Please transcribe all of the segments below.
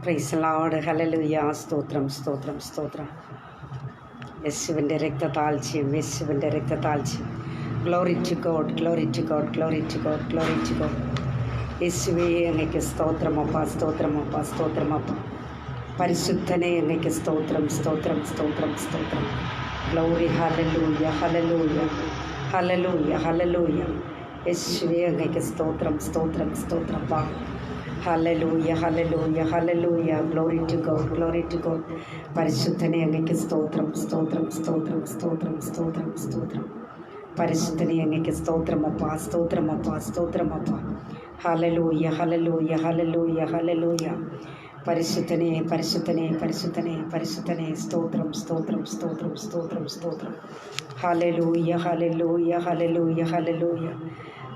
Praise Lord. Hallelujah. സ്തോത്രം സ്തോത്രം സ്തോത്രം. യേശുവിൻ്റെ രക്തത്താഴ്ചയും യേശുവിൻ്റെ രക്തത്താഴ്ചയും. Glory to God, glory to God, glory to God, glory to God. യേശുവേ, അങ്ങയ്ക്ക് സ്തോത്രമപ്പ, സ്തോത്രമപ്പ, സ്തോത്രമപ്പ. പരിശുദ്ധനെ, അങ്ങയ്ക്ക് സ്തോത്രം, സ്തോത്രം, സ്തോത്രം, സ്തോത്രം. ഗ്ലോറി. ഹല്ലേലൂയ, ഹല്ലേലൂയ, ഹല്ലേലൂയ, ഹല്ലേലൂയ. യേശുവേ, അങ്ങയ്ക്ക് സ്തോത്രം, സ്തോത്രം, സ്തോത്രം. ഹല്ലേലൂയ, ഹല്ലേലൂയ, ഹല്ലേലൂയ. Glory to God, glory to God. പരിശുദ്ധനെ, അങ്ങയ്ക്ക് സ്തോത്രം, സ്തോത്രം, സ്തോത്രം, സ്തോത്രം, സ്തോത്രം, സ്തോത്രം. പരിശുദ്ധനെ, അങ്ങയ്ക്ക് സ്തോത്രമപ്പ, സ്തോത്രമപ്പ, സ്തോത്രമപ്പ. ഹല്ലേലൂയ, ഹല്ലേലൂയ, ഹല്ലേലൂയ, ഹല്ലേലൂയ. പരിശുദ്ധനെ, പരിശുദ്ധനെ, പരിശുദ്ധനെ, പരിശുദ്ധനെ. സ്തോത്രം, സ്തോത്രം, സ്തോത്രം, സ്തോത്രം, സ്തോത്രം. ഹല്ലേലൂയ, ഹല്ലേലൂയ, ഹല്ലേലൂയ, ഹല്ലേലൂയ,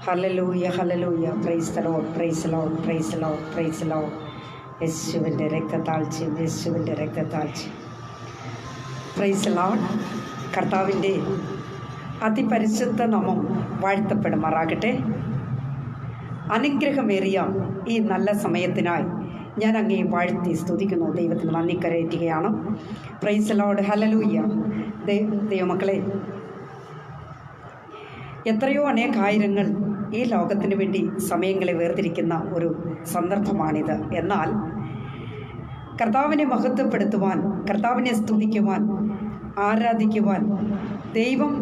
ഹല്ലേലൂയ, ഹല്ലേലൂയ. Praise the Lord, praise the Lord, praise the Lord, praise the Lord. യേശുവിൻ്റെ രക്തത്താഴ്ചയും യേശുവിൻ്റെ രക്തത്താഴ്ചയും. Price the Lord. കർത്താവിൻ്റെ അതിപരിശുദ്ധ നാമം വാഴ്ത്തപ്പെടുമാറാകട്ടെ. അനുഗ്രഹമേറിയ ഈ നല്ല സമയത്തിനായി ഞാൻ അങ്ങേ വാഴ്ത്തി സ്തുതിക്കുന്നു. ദൈവത്തിന് നന്ദി കരയറ്റുകയാണ്. Praise the Lord. ഹല്ലേലൂയ. ദൈവമക്കളെ, എത്രയോ അനേകായിരങ്ങൾ ഈ ലോകത്തിന് വേണ്ടി സമയങ്ങളെ വേർതിരിക്കുന്ന ഒരു സന്ദർഭമാണിത്. എന്നാൽ കർത്താവിനെ മഹത്വപ്പെടുത്തുവാൻ, കർത്താവിനെ സ്തുതിക്കുവാൻ, ആരാധിക്കുവാൻ ദൈവം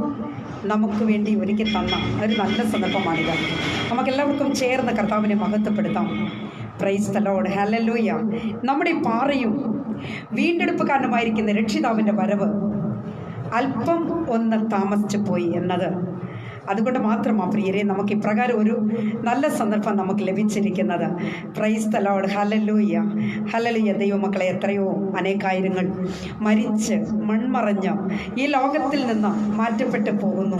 നമുക്ക് വേണ്ടി ഒരുക്കി തന്ന ഒരു നല്ല സന്ദർഭമാണിത്. നമുക്കെല്ലാവർക്കും ചേർന്ന് കർത്താവിനെ മഹത്വപ്പെടുത്താം. Praise the Lord. ഹല്ലേലൂയ. നമ്മുടെ പാറയും വീണ്ടെടുപ്പുകാരനുമായിരിക്കുന്ന രക്ഷിതാവിൻ്റെ വരവ് അല്പം ഒന്ന് താമസിച്ചു പോയി എന്നത് അതുകൊണ്ട് മാത്രമാണ് പ്രിയരെ നമുക്ക് ഇപ്രകാരം ഒരു നല്ല സന്ദർഭം നമുക്ക് ലഭിച്ചിരിക്കുന്നത്. Price the Lord. ഹല്ലേലൂയ, ഹല്ലേലൂയ. ദൈവമക്കളെ, എത്രയോ അനേകായിരങ്ങൾ മരിച്ച് മൺമറഞ്ഞ് ഈ ലോകത്തിൽ നിന്ന് മാറ്റപ്പെട്ടു പോകുന്നു.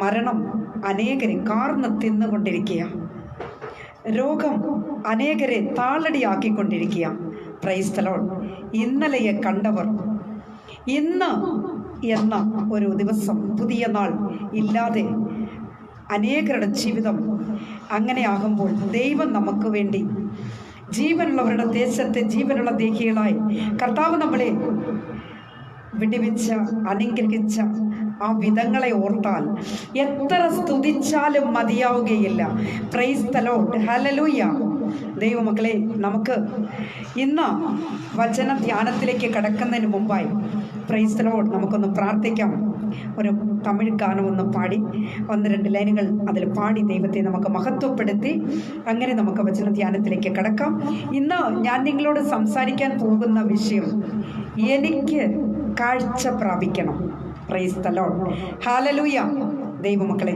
മരണം അനേകരെ കാർന്ന് തിന്നുകൊണ്ടിരിക്കുക. രോഗം അനേകരെ താളടിയാക്കിക്കൊണ്ടിരിക്കുക. Praise the Lord. ഇന്നലെയെ കണ്ടവർ ഇന്ന് എന്ന ഒരു ദിവസം, പുതിയ നാൾ ഇല്ലാതെ അനേകരുടെ ജീവിതം അങ്ങനെയാകുമ്പോൾ ദൈവം നമുക്ക് വേണ്ടി ജീവനുള്ളവരുടെ ദേശത്തെ ജീവനുള്ള ദേഹികളായി കർത്താവ് നമ്മളെ വിടുവിച്ച അനുഗ്രഹിച്ച ആ വിധങ്ങളെ ഓർത്താൽ എത്ര സ്തുതിച്ചാലും മതിയാവുകയില്ല. Praise the Lord. ഹല്ലേലൂയ. ദൈവമക്കളെ, നമുക്ക് ഇന്ന് വചന ധ്യാനത്തിലേക്ക് കടക്കുന്നതിന് മുമ്പായി പ്രൈസ് ദി ലോർഡ് നമുക്കൊന്ന് പ്രാർത്ഥിക്കാം. ഒരു തമിഴ് ഗാനമൊന്ന് പാടി 1-2 ലൈനുകൾ അതിൽ പാടി ദൈവത്തെ നമുക്ക് മഹത്വപ്പെടുത്തി അങ്ങനെ നമുക്ക് വചന ധ്യാനത്തിലേക്ക് കടക്കാം. ഇന്ന് ഞാൻ നിങ്ങളോട് സംസാരിക്കാൻ പോകുന്ന വിഷയം, എനിക്ക് കാഴ്ച പ്രാപിക്കണം. Praise the Lord. ഹല്ലേലൂയ. ദൈവമക്കളെ,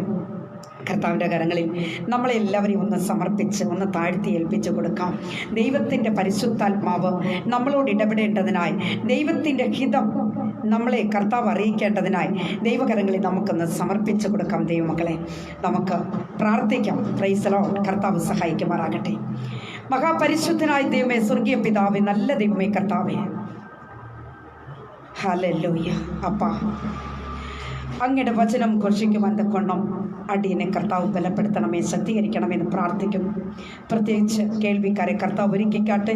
കർത്താവിൻ്റെ കരങ്ങളിൽ നമ്മളെല്ലാവരെയും ഒന്ന് സമർപ്പിച്ച് ഒന്ന് താഴ്ത്തി ഏൽപ്പിച്ചു കൊടുക്കാം. ദൈവത്തിൻ്റെ പരിശുദ്ധാത്മാവ് നമ്മളോട് ഇടപെടേണ്ടതിനായി, ദൈവത്തിൻ്റെ ഹിതം നമ്മളെ കർത്താവ് അറിയിക്കേണ്ടതിനായി ദൈവകരങ്ങളിൽ നമുക്കൊന്ന് സമർപ്പിച്ചു കൊടുക്കാം. ദൈവമക്കളെ, നമുക്ക് പ്രാർത്ഥിക്കാം. Praise the Lord. കർത്താവ് സഹായിക്കുമാറാകട്ടെ. മഹാപരിശുദ്ധനായ ദൈവമേ, സ്വർഗീയ പിതാവേ, നല്ല ദൈവമേ, കർത്താവേ, ഹല്ലേലൂയ. അപ്പാ, അങ്ങയുടെ വചനം ഘോഷിക്കുവാൻ തക്കവണ്ണം അടിയനെ കർത്താവ് ബലപ്പെടുത്തണമേ, ശക്തീകരിക്കണമെന്ന് പ്രാർത്ഥിക്കുന്നു. പ്രത്യേകിച്ച് കേൾവിക്കാരെ കർത്താവ് ഒരുക്കിക്കാട്ടെ.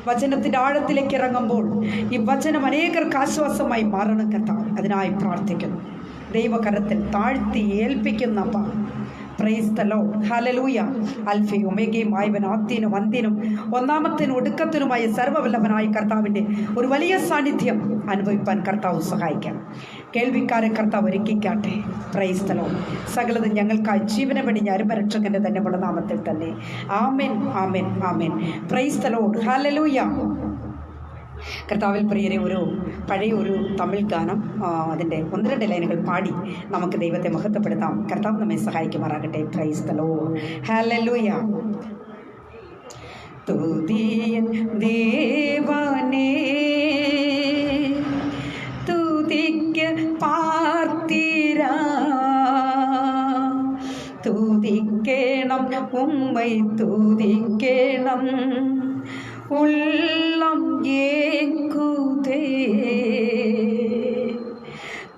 വചനത്തിൻ്റെ ആഴത്തിലേക്ക് ഇറങ്ങുമ്പോൾ ഈ വചനം അനേകർക്ക് ആശ്വാസമായി മാറണം കർത്താവ്. അതിനായി പ്രാർത്ഥിക്കുന്നു. ദൈവകരത്തിൽ താഴ്ത്തി ഏൽപ്പിക്കുന്ന അപ്പ. Price the Lord. ഹല്ലേലൂയ. അൽഫയും ഒമേഗയും ആയവൻ, ആദ്യനും അന്ത്യനും ഒന്നാമത്തിനും ഒടുക്കത്തിനുമായ സർവ്വവല്ലഭനായ കർത്താവിൻ്റെ ഒരു വലിയ സാന്നിധ്യം അനുഭവിപ്പാൻ കർത്താവ് സഹായിക്കാം. കേൾവിക്കാരെ കർത്താവ് ഒരുക്കിക്കാട്ടെ. Price the Lord. സകലതും ഞങ്ങൾക്കായി ജീവനെ വെടിഞ്ഞ അരുമരക്ഷകൻ്റെ തന്നെയുള്ള നാമത്തിൽ തന്നെ. ആമേൻ, ആമേൻ, ആമേൻ. Praise the Lord. ഹല്ലേലൂയ. കർത്താവിൽ പ്രിയരെ, ഒരു പഴയ ഒരു തമിഴ് ഗാനം, അതിൻ്റെ 1-2 ലൈനുകൾ പാടി നമുക്ക് ദൈവത്തെ മഹത്വപ്പെടുത്താം. കർത്താവ് നമ്മെ സഹായിക്കുമാറാകട്ടെ. Praise the Lord. ഹല്ലേലൂയ. തുതിയൻ ദേവനേ, തുതിക്ക പാർത്തിരാ, തുതിക്കേണം ഉമ്മൈ തുതിക്കേണം, உள்ளம் ஏங்குதே,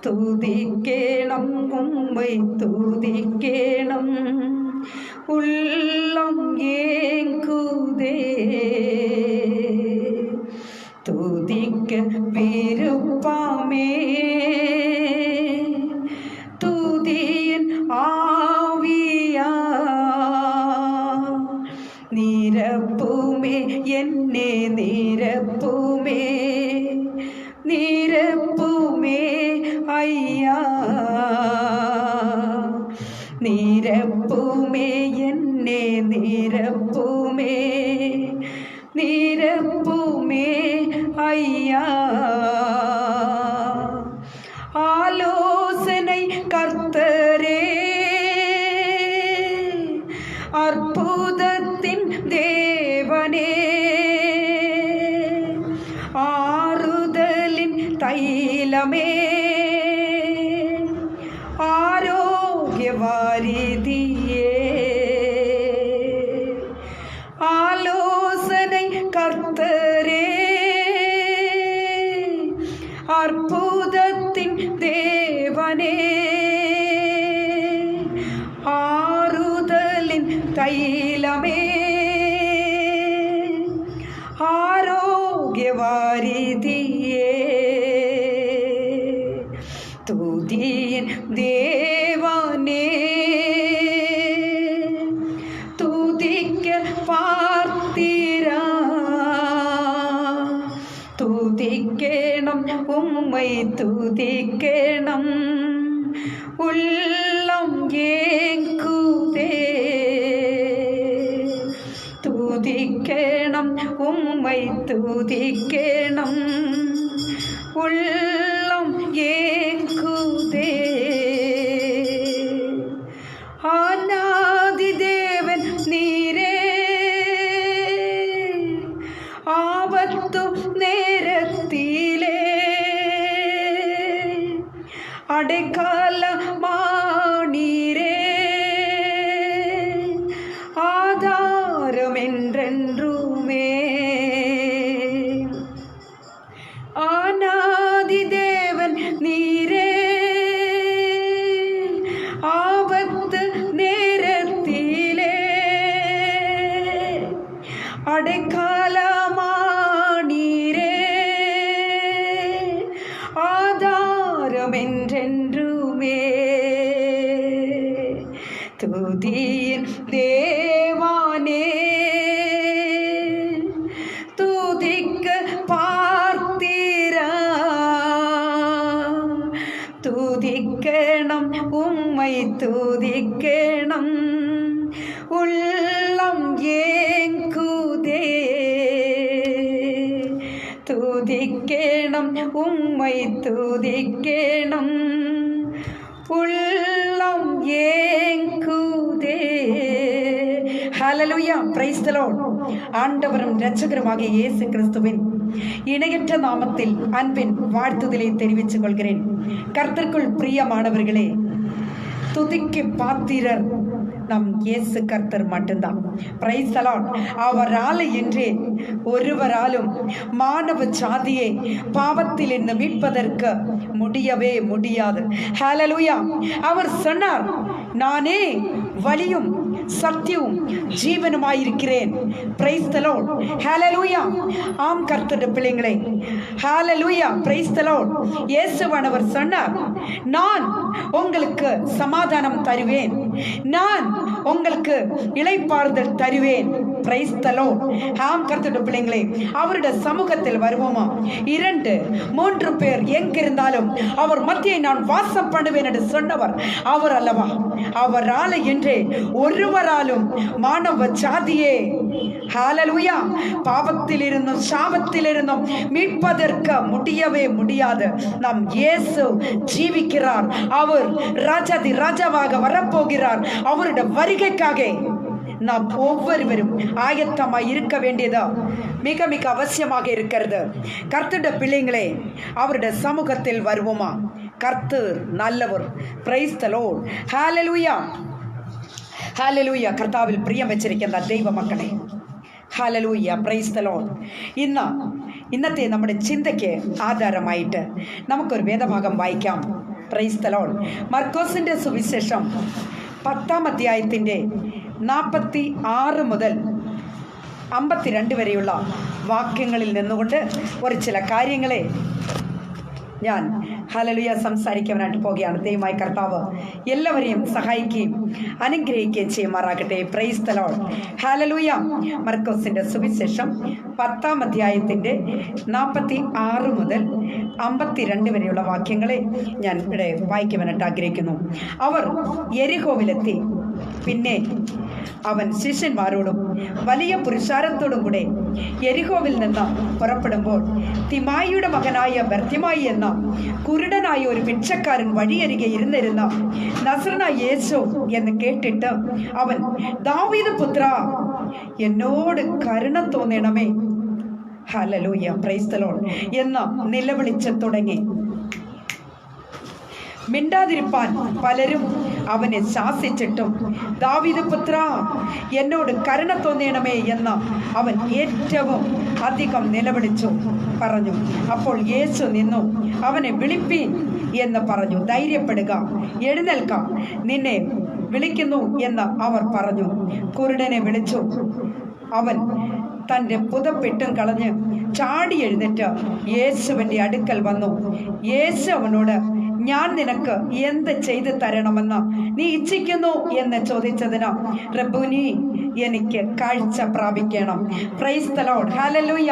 துதிக்கேണം உம்மை துதிக்கேണം, உள்ளம் ஏங்குதே. துதிக்க விருப்பமே துதியின் ஆவியா நிரப்புமே என்னே நிரப்புமே நிரப்புமே ஐயா நிரப்புமே என்னே நிரப்புமே நிரப்புமே ஐயா ஆலோசனை கர்த்தரே அற்புதத்தின் தேவனே ஆறுதலின் தைலமே ஆரோக்கியவாரிதியே ஆலோசனை கர்த்தரே அற்புதத்தின் தேவனே ஆறுதலின் தைலமே ஆரோக்கியவாரிதியே துதியின் தேவனே துதிக்க பார்த்தீரா துதிக்கணும் உம்மை துதிக்கணும் உள்ளம் ஏங்குதே துதிக்கணும் உம்மை துதிக்கணும் உள்ளம் ஏங்குதே ஆனாதி தேவன் நீரே ஆபத்து நேரத்திலே அடைக்கலமானீரே ஆதாரம் என்றென்றுமே ஆனாதி தேவன் நீரே ஆபத்து நேரத்திலே அடைக்கலமானீரே ஆதாரம் என்றென்றுமே துதியின் தேவானே துதிக்க பார்த்தீரா துதிக்கணும் உம்மை துதிக்கணும் உள்ளம் ஏங்குதே துதிக்கணும் உம்மை துதிக்கணும் உள்ளம் ஏங்குதே. ஹல்லேலூயா, பிரைஸ் தி லார்ட். ஆண்டவரும் இரட்சகருமாகிய இயேசு கிறிஸ்துவின் இணையற்ற நாமத்தில் அன்பின் வாழ்த்துதலை தெரிவித்துக் கொள்கிறேன். கர்த்தருக்குள் பிரியமானவர்களே, துதிக்கு பாத்திரர் நம் இயேசு கர்த்தர் மட்டும்தான். Praise the Lord. அவரால் இன்றே ஒருவராலும் மானவ ஜாதியை பாவத்தில் இருந்து மீட்பதற்கு முடியவே முடியாது. ஹல்லேலூயா. அவர் சொன்னார், நானே வழியும் சத்தியமும் ஜீவனுமாயிருக்கிறேன். Praise the Lord. ஹல்லேலூயா. ஆம் கர்த்தருடைய பிள்ளைகளே, ஹல்லேலூயா, பிரைஸ் தி லார்ட். இயேசுவானவர் சொன்னார், நான் உங்களுக்கு சமாதானம் தருவேன், நான் உங்களுக்கு இளைப்பாறுதல் தருவேன். Praise the Lord. ஆம் கர்த்தருடைய பிள்ளைகளே, அவருடைய சமூகத்தில் வருவோமா? 2-3 பேர் எங்கிருந்தாலும் அவர் மத்தியை நான் வாசம் பண்ணுவேன் என்று சொன்னவர் அவர் அல்லவா? அவரால் என்றே ஒருவராலும் மானவ ஜாதியே ஹல்லேலூயா பாவத்தில் இருந்தும் சாபத்தில் இருந்தும் மீட்பதற்கு முடியவே முடியாது. நம் இயேசு ஜீவிக்கிறார். அவர் ராஜாதி ராஜாவாக வரப்போகிறார். அவருடைய வருகைக்காக நாம் ஒவ்வொருவரும் ஆயத்தமாய் இருக்க வேண்டியதா மிக மிக அவசியமாக இருக்கிறது. கர்த்தருடைய பிள்ளைங்களே, அவருடைய சமூகத்தில் வருவோமா? கர்த்தர் நல்லவர். Praise the Lord. Hallelujah, hallelujah. കർത്താവിൽ പ്രിയം വെച്ചിരിക്കുന്ന ദൈവ മക്കളെ, ഹല്ലേലൂയ, പ്രൈസ് ദി ലോർഡ്. ഇന്നത്തെ നമ്മുടെ ചിന്തയ്ക്ക് ആധാരമായിട്ട് നമുക്കൊരു വേദഭാഗം വായിക്കാം. Praise the Lord. മർക്കോസിൻ്റെ സുവിശേഷം 10-ാം അധ്യായത്തിൻ്റെ 46 മുതൽ 52 വരെയുള്ള വാക്യങ്ങളിൽ നിന്നുകൊണ്ട് ഒരു ചില കാര്യങ്ങളെ ഞാൻ ഹല്ലേലൂയ സംസാരിക്കാനായിട്ട് പോകുകയാണ്. ദൈവമായ കർത്താവ് എല്ലാവരെയും സഹായിക്കുകയും അനുഗ്രഹിക്കുകയും ചെയ്യുമാറാകട്ടെ. Price the Lord. ഹല്ലേലൂയ. മർക്കോസിന്റെ സുവിശേഷം 10-ാം അധ്യായത്തിന്റെ 46 മുതൽ 52 വരെയുള്ള വാക്യങ്ങളെ ഞാൻ ഇവിടെ വായിക്കുവാനായിട്ട് ആഗ്രഹിക്കുന്നു. അവർ യെരിഹോവിലെത്തി. പിന്നെ അവൻ ശിഷ്യന്മാരോടും വലിയ പുരുഷാരത്തോടും കൂടെ യെരിഹോവിൽ നിന്ന് പുറപ്പെടുമ്പോൾ തിമായിയുടെ മകനായ ബർത്തിമായി എന്ന കുരുടനായ ഒരു ഭിക്ഷക്കാരൻ വഴിയരികെ ഇരുന്നിരുന്ന നസറനായ യേശു എന്ന് കേട്ടിട്ട് അവൻ, ദാവീദ് പുത്ര, എന്നോട് കരുണ തോന്നണമേ, ഹല്ലേലൂയ, പ്രൈസ് ദി ലോർഡ് എന്ന് നിലവിളിച്ച് തുടങ്ങി. മിണ്ടാതിരിപ്പാൻ പലരും അവനെ ശാസിച്ചിട്ടും, ദാവീദ് പുത്ര, എന്നോട് കരുണ തോന്നണമേ എന്ന് അവൻ ഏറ്റവും അധികം നിലവിളിച്ചു പറഞ്ഞു. അപ്പോൾ യേശു നിന്നു അവനെ വിളിപ്പീൻ എന്ന് പറഞ്ഞു. ധൈര്യപ്പെടുക, എഴുന്നേൽക്കാം, നിന്നെ വിളിക്കുന്നു എന്ന് അവർ പറഞ്ഞു. കുരുടനെ വിളിച്ചു. അവൻ തൻ്റെ പുതപ്പിട്ടും കളഞ്ഞ് ചാടി എഴുന്നേറ്റ് യേശുവിൻ്റെ അടുക്കൽ വന്നു. യേശു അവനോട്, ഞാൻ നിനക്ക് എന്ത് ചെയ്തു തരണമെന്ന് നീ ഇച്ഛിക്കുന്നു എന്ന് ചോദിച്ചതിന്, റബ്ബൂനി, എനിക്ക് കാഴ്ച പ്രാപിക്കണം. Praise the Lord. ഹല്ലേലൂയ.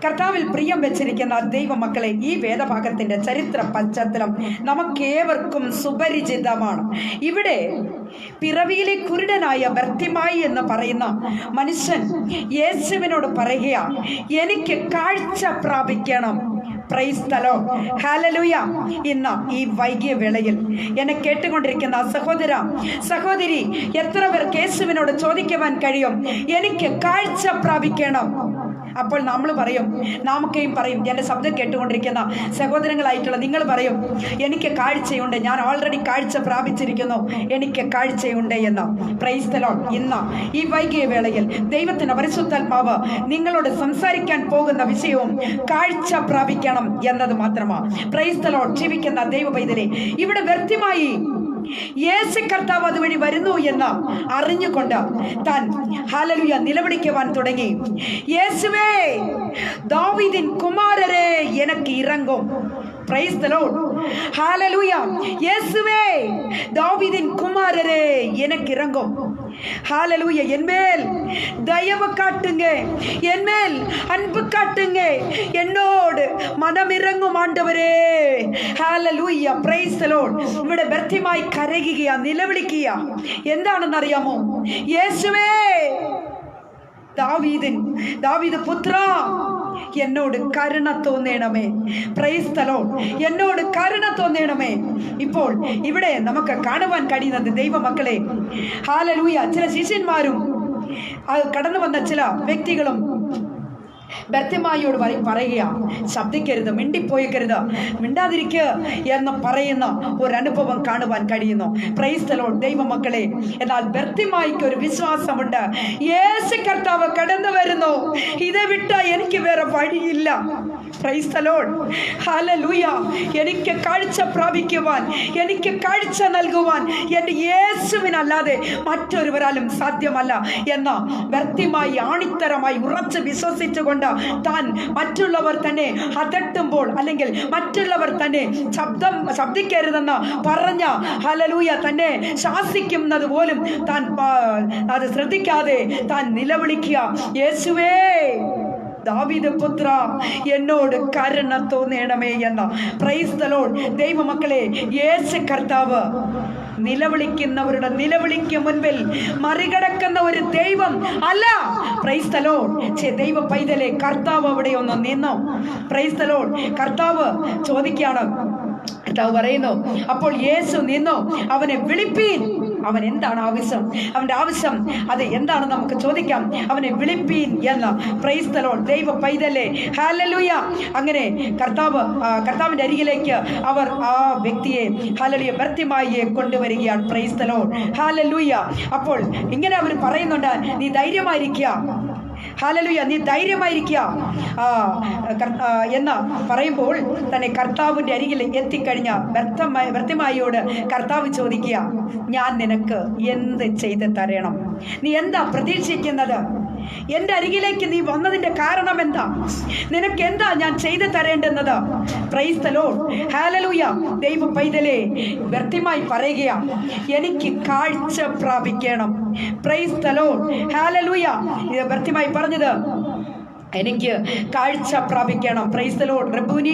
കർത്താവിൽ പ്രിയം വെച്ചിരിക്കുന്ന ദൈവമക്കളെ, ഈ വേദഭാഗത്തിന്റെ ചരിത്ര പശ്ചാത്തലം നമുക്കേവർക്കും സുപരിചിതമാണ്. ഇവിടെ പിറവിയിലെ കുരുടനായ ബർത്തിമായി എന്ന് പറയുന്ന മനുഷ്യൻ യേശുവിനോട് പറയുക, എനിക്ക് കാഴ്ച പ്രാപിക്കണം. Praise the Lord. ഹല്ലേലൂയ. ഇന്ന് ഈ വൈകിയ വേളയിൽ എന്നെ കേട്ടുകൊണ്ടിരിക്കുന്ന സഹോദര സഹോദരി, എത്ര പേർക്ക് യേശുവിനോട് ചോദിക്കുവാൻ കഴിയും, എനിക്ക് കാഴ്ച പ്രാപിക്കണം? അപ്പോൾ നമ്മൾ പറയും, നമുക്കെയും പറയും, എൻ്റെ ശബ്ദം കേട്ടുകൊണ്ടിരിക്കുന്ന സഹോദരങ്ങളായിട്ടുള്ള നിങ്ങൾ പറയും, എനിക്ക് കാഴ്ചയുണ്ട്, ഞാൻ ഓൾറെഡി കാഴ്ച പ്രാപിച്ചിരിക്കുന്നു, എനിക്ക് കാഴ്ചയുണ്ട് എന്ന്. Price the Lord. ഇന്ന് ഈ വൈകിയ വേളയിൽ ദൈവത്തിന്റെ പരിശുദ്ധാത്മാവ് നിങ്ങളോട് സംസാരിക്കാൻ പോകുന്ന വിഷയവും കാഴ്ച പ്രാപിക്കണം എന്നത് മാത്രമാണ്. Price the Lord. ജീവിക്കുന്ന ദൈവ പൈതലേ, ഇവിടെ വ്യക്തമായി യേശു കർത്താവ് അതുവഴി വരുന്നു എന്ന് അറിഞ്ഞുകൊണ്ട് താൻ ഹല്ലേലൂയ നിലവിളിക്കുവാൻ തുടങ്ങി. യേശുവേ, ദാവീദിൻ കുമാരരെ, എനിക്ക് ഇറങ്ങും. Price the Lord. ഹല്ലേലൂയ. യേശുവേ, ദാവീദിൻ കുമാരരെ, எனக்கு இறங்கும். ஹல்லேலூயா. என்மேல் தயவு காட்டுங்க, என்மேல் அன்பு காட்டுங்க, എന്നോട് മനമിറങ്ങും ആണ്ടവരേ. ഹല്ലേലൂയ. Praise the Lord. ഇവിടെ വ്യക്തമായി കരയുക, നിലവിളിക്കുക. എന്താണെന്നറിയാമോ? യേശുവേ, ദാവീദ് പുത്ര, എന്നോട് കരുണ തോന്നണമേ. Praise the Lord. എന്നോട് കരുണ തോന്നണമേ. ഇപ്പോൾ ഇവിടെ നമുക്ക് കാണുവാൻ കഴിയുന്നത് ദൈവമക്കളെ, ഹല്ലേലൂയ, ചില ശിഷ്യന്മാരും കടന്നു വന്ന ചില വ്യക്തികളും ബർത്തിമായിയോട് പറയുക, ശബ്ദിക്കരുത്, മിണ്ടിപ്പോയിക്കരുത്, മിണ്ടാതിരിക്കുക എന്ന് പറയുന്ന ഒരനുഭവം കാണുവാൻ കഴിയുന്നു. Price the Lord. ദൈവമക്കളെ, എന്നാൽ ബർത്തിമായിക്ക് ഒരു വിശ്വാസമുണ്ട്. യേശു കർത്താവ് കടന്നു വരുന്നു, ഇതേ വിട്ട എനിക്ക് വേറെ വഴിയില്ല. Price the Lord. ഹല്ലേലൂയ. എനിക്ക് കാഴ്ച പ്രാപിക്കുവാൻ, എനിക്ക് കാഴ്ച നൽകുവാൻ എൻ്റെ യേശുവിനല്ലാതെ മറ്റൊരുവരാലും സാധ്യമല്ല എന്ന ബർത്തിമായി ആണിത്തരമായി ഉറച്ച് വിശ്വസിച്ചുകൊണ്ട് താൻ മറ്റുള്ളവർ തന്നെ അതട്ടുമ്പോൾ, അല്ലെങ്കിൽ മറ്റുള്ളവർ തന്നെ ശബ്ദിക്കരുതെന്ന് പറഞ്ഞ ഹല്ലേലൂയ തന്നെ ശാസിക്കുന്നത് പോലും താൻ അത് ശ്രദ്ധിക്കാതെ താൻ നിലവിളിക്കുക, യേശുവേ, ദാവീദ് പുത്ര, എന്നോട് കരുണ തോന്നണമേ എന്ന. Praise the Lord. ദൈവമക്കളെ, യേശു കർത്താവ് നിലവിളിക്കുന്നവരുടെ നിലവിളിക്ക് മുൻപിൽ മറികടക്കുന്ന ഒരു ദൈവം അല്ല. Praise the Lord. ദൈവ പൈതലെ, കർത്താവ് അവിടെ ഒന്ന് നിന്നു. Price the Lord. കർത്താവ് ചോദിക്കുകയാണ്, കർത്താവ് പറയുന്നു, അപ്പോൾ യേശു നിന്നു അവനെ വിളിപ്പീൻ. അവൻ എന്താണ് ആവശ്യം? അവന്റെ ആവശ്യം അത് എന്താണെന്ന് നമുക്ക് ചോദിക്കാം. അവനെ വിളിപ്പീൻ എന്ന്. Price the Lord. ദൈവ പൈതലേ, ഹല്ലേലൂയ. അങ്ങനെ കർത്താവിന്റെ അരികിലേക്ക് അവർ ആ വ്യക്തിയെ, ഹല്ലേലൂയ, ബർത്തിമായിയെ കൊണ്ടുവരികയാണ്. Price the Lord. ഹല്ലേലൂയ. അപ്പോൾ ഇങ്ങനെ അവർ പറയുന്നുണ്ട്, നീ ധൈര്യമായിരിക്കുക, ഹല്ലേലൂയ, നീ ധൈര്യമായിരിക്കുക എന്ന് പറയുമ്പോൾ തന്നെ കർത്താവിൻ്റെ അരികിൽ എത്തിക്കഴിഞ്ഞ ഭർത്തിമായിയോട് കർത്താവ് ചോദിക്കുക, ഞാൻ നിനക്ക് എന്ത് ചെയ്ത് തരണം? നീ എന്താ പ്രതീക്ഷിക്കുന്നത്? എൻ്റെ അരികിലേക്ക് നീ വന്നതിൻ്റെ കാരണം എന്താ? നിനക്ക് എന്താ ഞാൻ ചെയ്തു തരേണ്ടുന്നത്? പ്രൈസ് ദി ലോർഡ്, ഹല്ലേലൂയ. ദൈവ പൈതലേ, വ്യക്തമായി പറയുക, എനിക്ക് കാഴ്ച പ്രാപിക്കണം. പ്രൈസ് ദി ലോർഡ്, ഹല്ലേലൂയ. ഇത് വ്യക്തമായി പറഞ്ഞത്, എനിക്ക് കാഴ്ച പ്രാപിക്കണം. Praise the Lord. റബ്ബൂനി,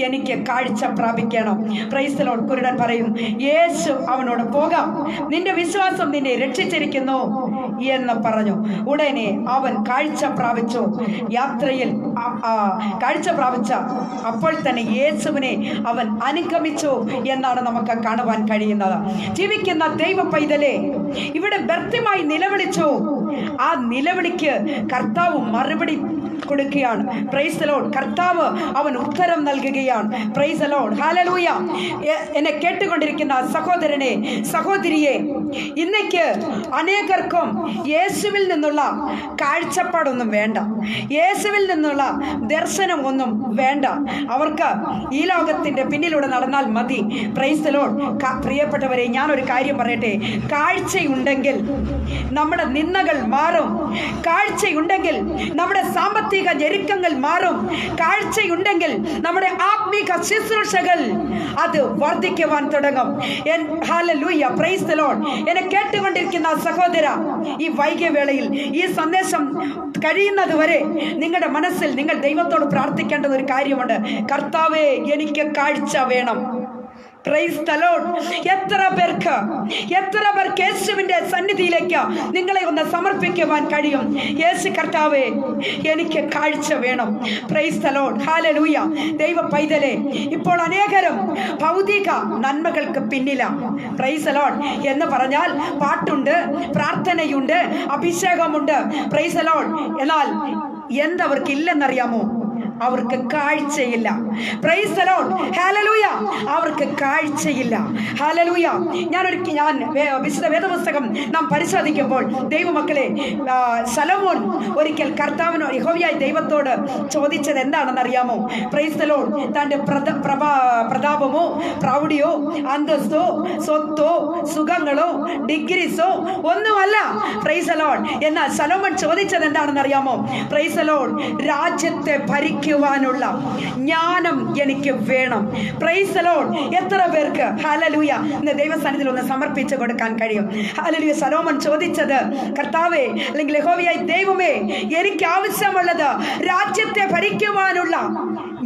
എനിക്ക് കാഴ്ച പ്രാപിക്കണം. Praise the Lord. കുരുടൻ പറയും, യേശു അവനോട് പോകാം, നിന്റെ വിശ്വാസം നിന്നെ രക്ഷിച്ചിരിക്കുന്നു എന്ന് പറഞ്ഞു. ഉടനെ അവൻ കാഴ്ച പ്രാപിച്ചു. യാത്രയിൽ കാഴ്ച പ്രാപിച്ച അപ്പോൾ തന്നെ യേശുവിനെ അവൻ അനുഗമിച്ചു എന്നാണ് നമുക്ക് കാണുവാൻ കഴിയുന്നത്. ജീവിക്കുന്ന ദൈവ പൈതലേ, ഇവിടെ വ്യക്തമായി നിലവിളിച്ചു. ആ നിലവിളിക്ക് കർത്താവ് മറുപടി കൊടുക്കുകയാണ്. Price the Lord. കർത്താവ് അവൻ ഉത്തരം നൽകുകയാണ്. Price the Lord, hallelujah. എന്നെ കേട്ടുകൊണ്ടിരിക്കുന്ന സഹോദരനെ, സഹോദരിയെ, ഇന്നേക്ക് അനേകർക്കും യേശുവിൽ നിന്നുള്ള കാഴ്ചപ്പാടൊന്നും വേണ്ട, യേശുവിൽ നിന്നുള്ള ദർശനം ഒന്നും വേണ്ട. അവർക്ക് ഈ ലോകത്തിന്റെ പിന്നിലൂടെ നടന്നാൽ മതി. Price the Lord. പ്രിയപ്പെട്ടവരെ, ഞാനൊരു കാര്യം പറയട്ടെ, കാഴ്ചയുണ്ടെങ്കിൽ നമ്മുടെ നിന്ദകൾ മാറും. കാഴ്ചയുണ്ടെങ്കിൽ നമ്മുടെ സാമ്പത്തിക ഞെരുക്കങ്ങൾ മാറും. കാഴ്ചയുണ്ടെങ്കിൽ നമ്മുടെ ആത്മീക ശുശ്രൂഷകൾ അത് വർദ്ധിക്കുവാൻ തുടങ്ങും. Hallelujah, praise the Lord. എന്നെ കേട്ടുകൊണ്ടിരിക്കുന്ന സഹോദര, ഈ വൈകിയ വേളയിൽ ഈ സന്ദേശം കഴിയുന്നത് വരെ നിങ്ങളുടെ മനസ്സിൽ നിങ്ങൾ ദൈവത്തോട് പ്രാർത്ഥിക്കേണ്ട ഒരു കാര്യമുണ്ട്. കർത്താവേ, എനിക്ക് കാഴ്ച വേണം. Price the Lord. എത്ര പേർക്ക് യേശുവിന്റെ സന്നിധിയിലേക്ക് നിങ്ങളെ ഒന്ന് സമർപ്പിക്കുവാൻ കഴിയും? യേശു കർത്താവേ, എനിക്ക് കാഴ്ച വേണം. പ്രൈസ് ദി ലോർഡ്, ഹല്ലേലൂയ. ദൈവ പൈതലേ, ഇപ്പോൾ അനേകരും ഭൗതിക നന്മകൾക്ക് പിന്നിലാണ്. Price the Lord. എന്ന് പറഞ്ഞാൽ പാട്ടുണ്ട്, പ്രാർത്ഥനയുണ്ട്, അഭിഷേകമുണ്ട്. Price the Lord. എന്നാൽ എന്തവർക്ക് ഇല്ലെന്നറിയാമോ? അവർക്ക് കാഴ്ചയില്ല. പ്രൈസ് ദി ലോർഡ്, ഹല്ലേലൂയ. അവർക്ക് കാഴ്ചയില്ല. ഹല്ലേലൂയ. ഞാൻ വിശുദ്ധ വേദപുസ്തകം നാം പരിശോധിക്കുമ്പോൾ ദൈവമക്കളെ, ശലോമോൻ ഒരിക്കൽ കർത്താവിനോ യഹോവയായ ദൈവത്തോട് ചോദിച്ചത് എന്താണെന്ന് അറിയാമോ? Price the Lord. തൻ്റെ പ്രതാപമോ പ്രൗഢിയോ അന്തസ്തോ സ്വത്തോ സുഖങ്ങളോ ഡിഗ്രീസോ ഒന്നുമല്ല. Price the Lord. എന്നാൽ ശലോമോൻ ചോദിച്ചത് എന്താണെന്ന് അറിയാമോ? Price the Lord. രാജ്യത്തെ ഭരിക്കുവാനുള്ള ജ്ഞാനം എനിക്ക് വേണം. Price the Lord. എത്ര പേർക്ക് ഹല്ലേലൂയ ഇന്ന് ദൈവസന്നിധിയിൽ ഒന്ന് സമർപ്പിച്ച് കൊടുക്കാൻ കഴിയും? ഹല്ലേലൂയ. ശലോമോൻ ചോദിച്ചത്, കർത്താവേ, അല്ലെങ്കിൽ യഹോവയായ ദൈവമേ, എനിക്ക് ആവശ്യമുള്ളത് രാജ്യത്തെ ഭരിക്കുവാനുള്ള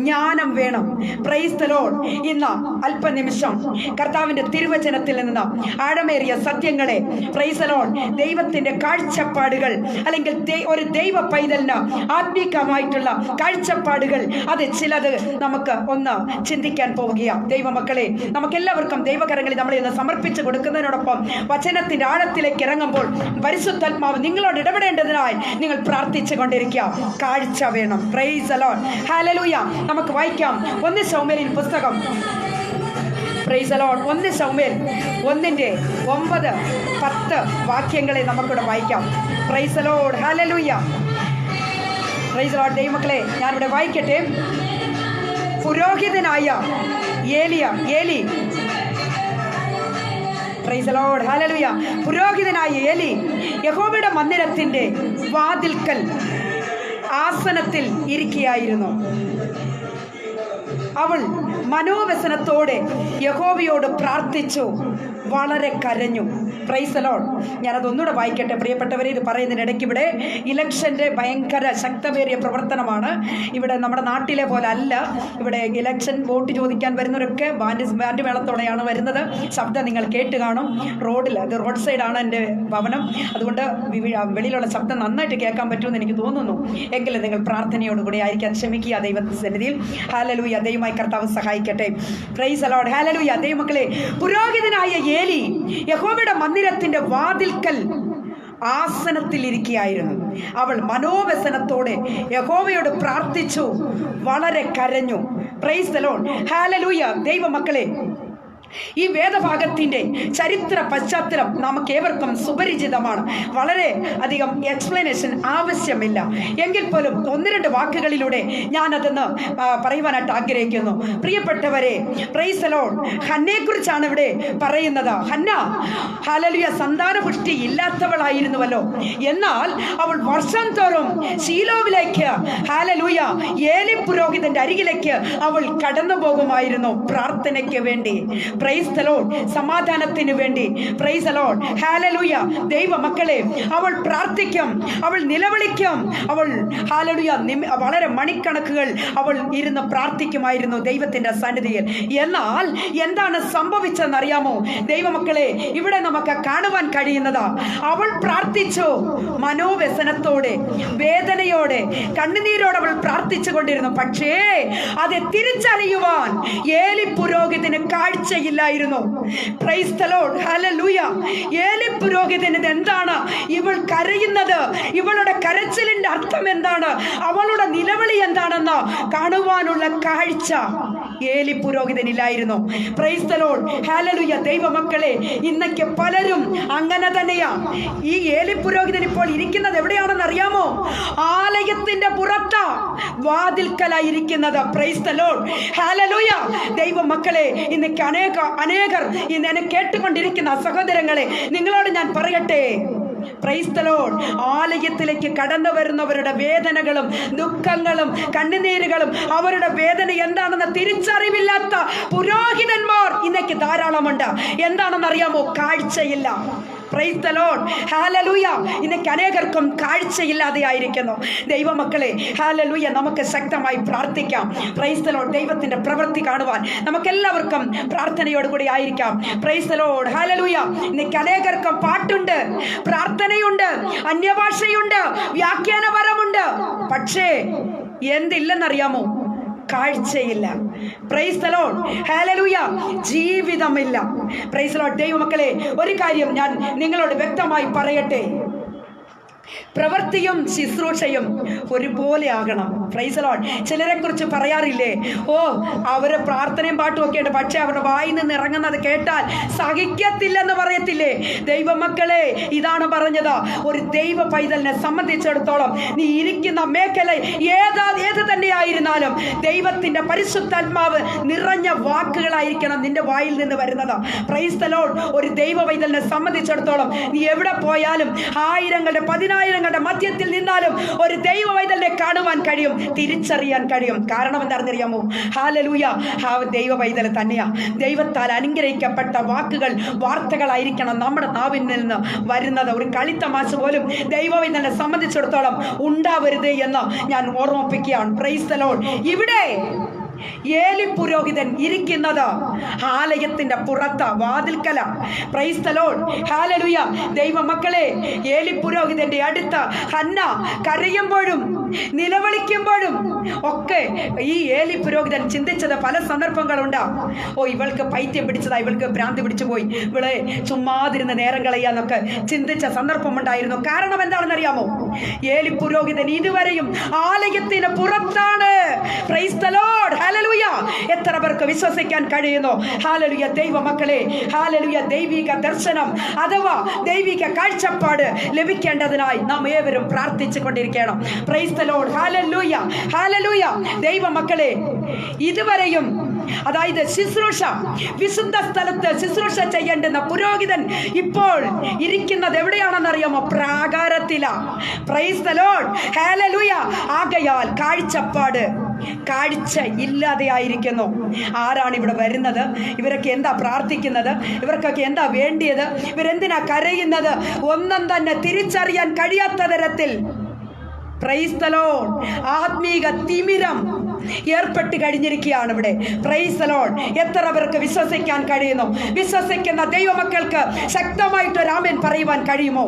ജ്ഞാനം വേണം. Price the Lord. ഇന്ന് അല്പനിമിഷം കർത്താവിന്റെ തിരുവചനത്തിൽ നിന്ന് ആഴമേറിയ സത്യങ്ങളെ, പ്രൈസ് ദി ലോർഡ്, ദൈവത്തിന്റെ കാഴ്ചപ്പാടുകൾ, അല്ലെങ്കിൽ ഒരു ദൈവ പൈതലിന് ആത്മീകമായിട്ടുള്ള കാഴ്ചപ്പാടുകൾ, അത് ചിലത് നമുക്ക് ഒന്ന് ചിന്തിക്കാൻ പോവുകയാണ്. ദൈവമക്കളെ, നമുക്കെല്ലാവർക്കും ദൈവകരങ്ങളിൽ നമ്മളെ ഒന്ന് സമർപ്പിച്ച് കൊടുക്കുന്നതിനോടൊപ്പം വചനത്തിന്റെ ആഴത്തിലേക്ക് ഇറങ്ങുമ്പോൾ പരിശുദ്ധാത്മാവ് നിങ്ങളോട് ഇടപെടേണ്ടതിനായി നിങ്ങൾ പ്രാർത്ഥിച്ചു കൊണ്ടിരിക്കുക. കാഴ്ച വേണം. Price the Lord, hallelujah. നമുക്ക് വായിക്കാം 1 ശമൂവേൽ പുസ്തകം. Price the Lord. 1 ശമൂവേൽ 1:9-10 വാക്യങ്ങളെ നമുക്കിവിടെ വായിക്കാം. പ്രൈസ് ദി ലോർഡ്, ഹല്ലേലൂയ. Praise the Lord. ദൈവമക്കളെ, ഞാനിവിടെ വായിക്കട്ടെ. പുരോഹിതനായ ഏലി, പ്രൈസ് ദി ലോർഡ്, ഹല്ലേലൂയ. പുരോഹിതനായ ഏലി യഹോവയുടെ മന്ദിരത്തിന്റെ വാതിൽക്കൽ ആസനത്തിൽ ഇരിക്കുകയായിരുന്നു. അവൾ മനോവ്യസനത്തോടെ യഹോവയോട് പ്രാർത്ഥിച്ചു, വളരെ കരഞ്ഞു. Price the Lord. ഞാനതൊന്നുകൂടെ വായിക്കട്ടെ പ്രിയപ്പെട്ടവരെ. ഇത് പറയുന്നതിനിടയ്ക്ക് ഇവിടെ ഇലക്ഷൻ്റെ ഭയങ്കര ശക്തമേറിയ പ്രവർത്തനമാണ്. ഇവിടെ നമ്മുടെ നാട്ടിലെ പോലെ അല്ല. ഇവിടെ ഇലക്ഷൻ വോട്ട് ചോദിക്കാൻ വരുന്നവരൊക്കെ ബാൻഡ് മേളത്തോടെയാണ് വരുന്നത്. ശബ്ദം നിങ്ങൾ കേട്ട് കാണും. അത് റോഡ് സൈഡാണ് എൻ്റെ ഭവനം. അതുകൊണ്ട് വെളിയിലുള്ള ശബ്ദം നന്നായിട്ട് കേൾക്കാൻ പറ്റുമെന്ന് എനിക്ക് തോന്നുന്നു. എങ്കിലും നിങ്ങൾ പ്രാർത്ഥനയോടുകൂടി ആയിരിക്കാൻ ശ്രമിക്കുക ദൈവസന്നിധിയിൽ. ഹല്ലേലൂയ. ദൈവമായി കർത്താവ് സഹായിക്കട്ടെ. Praise the Lord, hallelujah. ദൈവമക്കളെ, പുരോഹിതനായ ഏലി യഹോവയുടെ മന്ദിരത്തിന്റെ വാതിൽക്കൽ ആസനത്തിലിരിക്കുകയായിരുന്നു. അവൾ മനോവ്യസനത്തോടെ യഹോവയോട് പ്രാർത്ഥിച്ചു, വളരെ കരഞ്ഞു. Price the Lord, hallelujah. ദൈവമക്കളെ, ഈ വേദഭാഗത്തിൻ്റെ ചരിത്ര പശ്ചാത്തലം നമുക്കേവർക്കും സുപരിചിതമാണ്. വളരെ അധികം എക്സ്പ്ലനേഷൻ ആവശ്യമില്ല. എങ്കിൽ പോലും 1-2 വാക്കുകളിലൂടെ ഞാനതെന്ന് പറയുവാനായിട്ട് ആഗ്രഹിക്കുന്നു. പ്രിയപ്പെട്ടവരെ, പ്രൈസ് ദി ലോർഡ്, ഹന്നയെക്കുറിച്ചാണ് ഇവിടെ പറയുന്നത്. ഹന്ന ഹല്ലേലൂയ സന്താനപുഷ്ടി ഇല്ലാത്തവളായിരുന്നുവല്ലോ. എന്നാൽ അവൾ വർഷം തോറും ശീലോവിലേക്ക് ഹല്ലേലൂയ ഏലി പുരോഹിതന്റെ അരികിലേക്ക് അവൾ കടന്നു പോകുമായിരുന്നു പ്രാർത്ഥനയ്ക്ക് വേണ്ടി. പ്രൈസ് ദി ലോർഡ്, സമാധാനത്തിന് വേണ്ടി. പ്രൈസ് ദി ലോർഡ്, ഹല്ലേലൂയ. ദൈവ മക്കളെ, അവൾ പ്രാർത്ഥിക്കും, അവൾ നിലവിളിക്കും, അവൾ ഹല്ലേലൂയ വളരെ മണിക്കണക്കുകൾ അവൾ ഇരുന്ന് പ്രാർത്ഥിക്കുമായിരുന്നു ദൈവത്തിന്റെ സന്നിധിയിൽ. എന്നാൽ എന്താണ് സംഭവിച്ചതെന്നറിയാമോ ദൈവമക്കളെ? ഇവിടെ നമുക്ക് കാണുവാൻ കഴിയുന്നത്, അവൾ പ്രാർത്ഥിച്ചു മനോവ്യസനത്തോടെ, വേദനയോടെ, കണ്ണുനീരോടെ അവൾ പ്രാർത്ഥിച്ചു കൊണ്ടിരുന്നു. പക്ഷേ അത് തിരിച്ചറിയുവാൻ ഏലി പുരോഹിതന് കാഴ്ചയില്ലായിരുന്നു. പ്രൈസ് ദി ലോർഡ്, ഹല്ലേലൂയ. ഏലി പുരോഹിതന് എന്താണ് ഇവൾ കരയുന്നത്, ഇവളുടെ കരച്ചിലിന്റെ അർത്ഥം എന്താണ്, അവളുടെ നിലവിളി എന്താണെന്ന് കാണുവാനുള്ള കാഴ്ച ഏലി പുരോഹിതനില്ലായിരുന്നു. Praise the Lord, hallelujah. ദൈവമക്കളെ, ഇന്നൊക്കെ പലരും അങ്ങനെ തന്നെയാ. ഈ ഏലി പുരോഹിതൻ ഇപ്പോൾ ഇരിക്കുന്നത് എവിടെയാണെന്ന് അറിയാമോ? ആലയത്തിന്റെ പുറത്താ, വാതിൽക്കലായിരിക്കുന്നത്. Praise the Lord, hallelujah. ദൈവമക്കളെ, ഇന്നൊക്കെ അനേകർ ഇന്ന് എന്നെ കേട്ടുകൊണ്ടിരിക്കുന്ന സഹോദരങ്ങളെ, നിങ്ങളോട് ഞാൻ പറയട്ടെ, പ്രൈസ് ദി ലോർഡ്, ആലയത്തിലേക്ക് കടന്നു വരുന്നവരുടെ വേദനകളും ദുഃഖങ്ങളും കണ്ണുനീരുകളും അവരുടെ വേദന എന്താണെന്ന് തിരിച്ചറിവില്ലാത്ത പുരോഹിതന്മാർ ഇന്നേക്ക് ധാരാളമുണ്ട്. എന്താണെന്ന് അറിയാമോ? കാഴ്ചയില്ല. പ്രൈസ് ദി ലോർഡ്, ഹല്ലേലൂയ. ഇന്നേക്ക് അനേകർക്കും കാഴ്ചയില്ലാതെ ആയിരിക്കുന്നു. ദൈവമക്കളെ, ഹല്ലേലൂയ, നമുക്ക് ശക്തമായി പ്രാർത്ഥിക്കാം. Praise the Lord. ദൈവത്തിന്റെ പ്രവൃത്തി കാണുവാൻ നമുക്കെല്ലാവർക്കും പ്രാർത്ഥനയോടുകൂടി ആയിരിക്കാം. പ്രൈസ് ദി ലോർഡ്, ഹല്ലേലൂയ. ഇന്നേക്ക് അനേകർക്കും പാട്ടുണ്ട്, പ്രാർത്ഥനയുണ്ട്, അന്യഭാഷയുണ്ട്, വ്യാഖ്യാനപരമുണ്ട്. പക്ഷേ എന്തില്ലെന്നറിയാമോ? കാഴ്ചയില്ല. പ്രൈസ് ദി ലോർഡ്, ഹല്ലേലൂയ. ജീവിതമില്ല. Praise the Lord. ദൈവമക്കളെ, ഒരു കാര്യം ഞാൻ നിങ്ങളോട് വ്യക്തമായി പറയട്ടെ, പ്രവൃത്തിയും ശുശ്രൂഷയും ഒരുപോലെ ആകണം. Price the Lord. ചിലരെ കുറിച്ച് പറയാറില്ലേ, ഓ അവര് പ്രാർത്ഥനയും പാട്ടും ഒക്കെ ഉണ്ട്, പക്ഷെ അവരുടെ വായിൽ നിന്ന് ഇറങ്ങുന്നത് കേട്ടാൽ സഹിക്കത്തില്ലെന്ന് പറയത്തില്ലേ? ദൈവമക്കളെ, ഇതാണ് പറഞ്ഞത്. ഒരു ദൈവ പൈതലിനെ സംബന്ധിച്ചിടത്തോളം നീ ഇരിക്കുന്ന മേഖല ഏത് തന്നെയായിരുന്നാലും ദൈവത്തിന്റെ പരിശുദ്ധാത്മാവ് നിറഞ്ഞ വാക്കുകളായിരിക്കണം നിന്റെ വായിൽ നിന്ന് വരുന്നത്. Price the Lord. ഒരു ദൈവ പൈതലിനെ സംബന്ധിച്ചിടത്തോളം നീ എവിടെ പോയാലും, ആയിരങ്ങളുടെ 10,000ങ്ങളുടെ മധ്യത്തിൽ നിന്നാലും ഒരു ദൈവ പൈതലിനെ കാണുവാൻ കഴിയും, തിരിച്ചറിയാൻ കഴിയും. കാരണം എന്താണെന്നറിയാമോ? ഹല്ലേലൂയ. ആ ദൈവ പൈതൽ തന്നെയാ. ദൈവത്താൽ അനുഗ്രഹിക്കപ്പെട്ട വാക്കുകൾ, വാർത്തകളായിരിക്കണം നമ്മുടെ നാവിൽ നിന്ന് വരുന്നത്. ഒരു കളിത്തമാശ പോലും ദൈവ പൈതലിനെ സംബന്ധിച്ചിടത്തോളം ഉണ്ടാവരുത് എന്ന് ഞാൻ ഓർമ്മിപ്പിക്കുകയാണ്. Praise the Lord. ഇവിടെ ഏലി പുരോഹിതൻ ഇരിക്കുന്നത് ആലയത്തിന്റെ പുറത്ത്, വാതിൽക്കല. Praise the Lord, hallelujah. ദൈവമക്കളെ, ഏലി പുരോഹിതന്റെ അടുത്ത് ഹന്ന കരയുമ്പോഴും നിലവിളിക്കുമ്പോഴും ഒക്കെ ഈ ഏലി പുരോഹിതൻ ചിന്തിച്ചത് പല സന്ദർഭങ്ങളുണ്ട്. ഓ ഇവൾക്ക് പൈത്യം പിടിച്ചതാ, ഇവൾക്ക് ഭ്രാന്തി പിടിച്ചു പോയി, ഇവളെ ചുമ്മാതിരുന്ന് നേരം കളയാന്നൊക്കെ ചിന്തിച്ച സന്ദർഭമുണ്ടായിരുന്നു. കാരണം എന്താണെന്നറിയാമോ? ഏലി പുരോഹിതൻ ഇതുവരെയും ആലയത്തിന് പുറത്താണ്. പ്രൈസ് ദി ലോർഡ്, ഹല്ലേലൂയ. എത്ര പേർക്ക് വിശ്വസിക്കാൻ കഴിയുന്നു? ഹല്ലേലൂയ. ദൈവമക്കളെ, ഹല്ലേലൂയ. ദൈവിക ദർശനം അഥവാ ദൈവിക കാഴ്ചപ്പാട് ലഭിക്കേണ്ടതിനായി നാം ഏവരും പ്രാർത്ഥിച്ചു കൊണ്ടിരിക്കണം. പ്രൈസ് ദി ലോർഡ്, ഹല്ലേലൂയ, ഹല്ലേലൂയ. ദൈവമക്കളെ, ഇതുവരെയും അതായത് ശുശ്രൂഷ, വിശുദ്ധ സ്ഥലത്ത് ശുശ്രൂഷ ചെയ്യേണ്ടുന്ന പുരോഹിതൻ ഇപ്പോൾ ഇരിക്കുന്നത് എവിടെയാണെന്നറിയാമോ? പ്രാകാരത്തിലാ. പ്രൈസ് ദി ലോർഡ്, ഹല്ലേലൂയ. ആകയാൽ കാഴ്ചപ്പാട്, കാഴ്ച ഇല്ലാതെയായിരിക്കുന്നു. ആരാണ് ഇവിടെ വരുന്നത്? ഇവരൊക്കെ എന്താ പ്രാർത്ഥിക്കുന്നത്? ഇവർക്കൊക്കെ എന്താ വേണ്ടിയത്? ഇവരെന്തിനാ കരയുന്നത്? ഒന്നും തന്നെ തിരിച്ചറിയാൻ കഴിയാത്ത തരത്തിൽ പ്രൈസ് ദി ലോർഡ് ആത്മീക തിമിരം ഏർപ്പെട്ട് കഴിഞ്ഞിരിക്കുകയാണ് ഇവിടെ. Price the Lord. എത്ര പേർക്ക് വിശ്വസിക്കാൻ കഴിയുന്നു? വിശ്വസിക്കുന്ന ദൈവമക്കൾക്ക് ശക്തമായിട്ടൊരു ആമേൻ പറയുവാൻ കഴിയുമോ?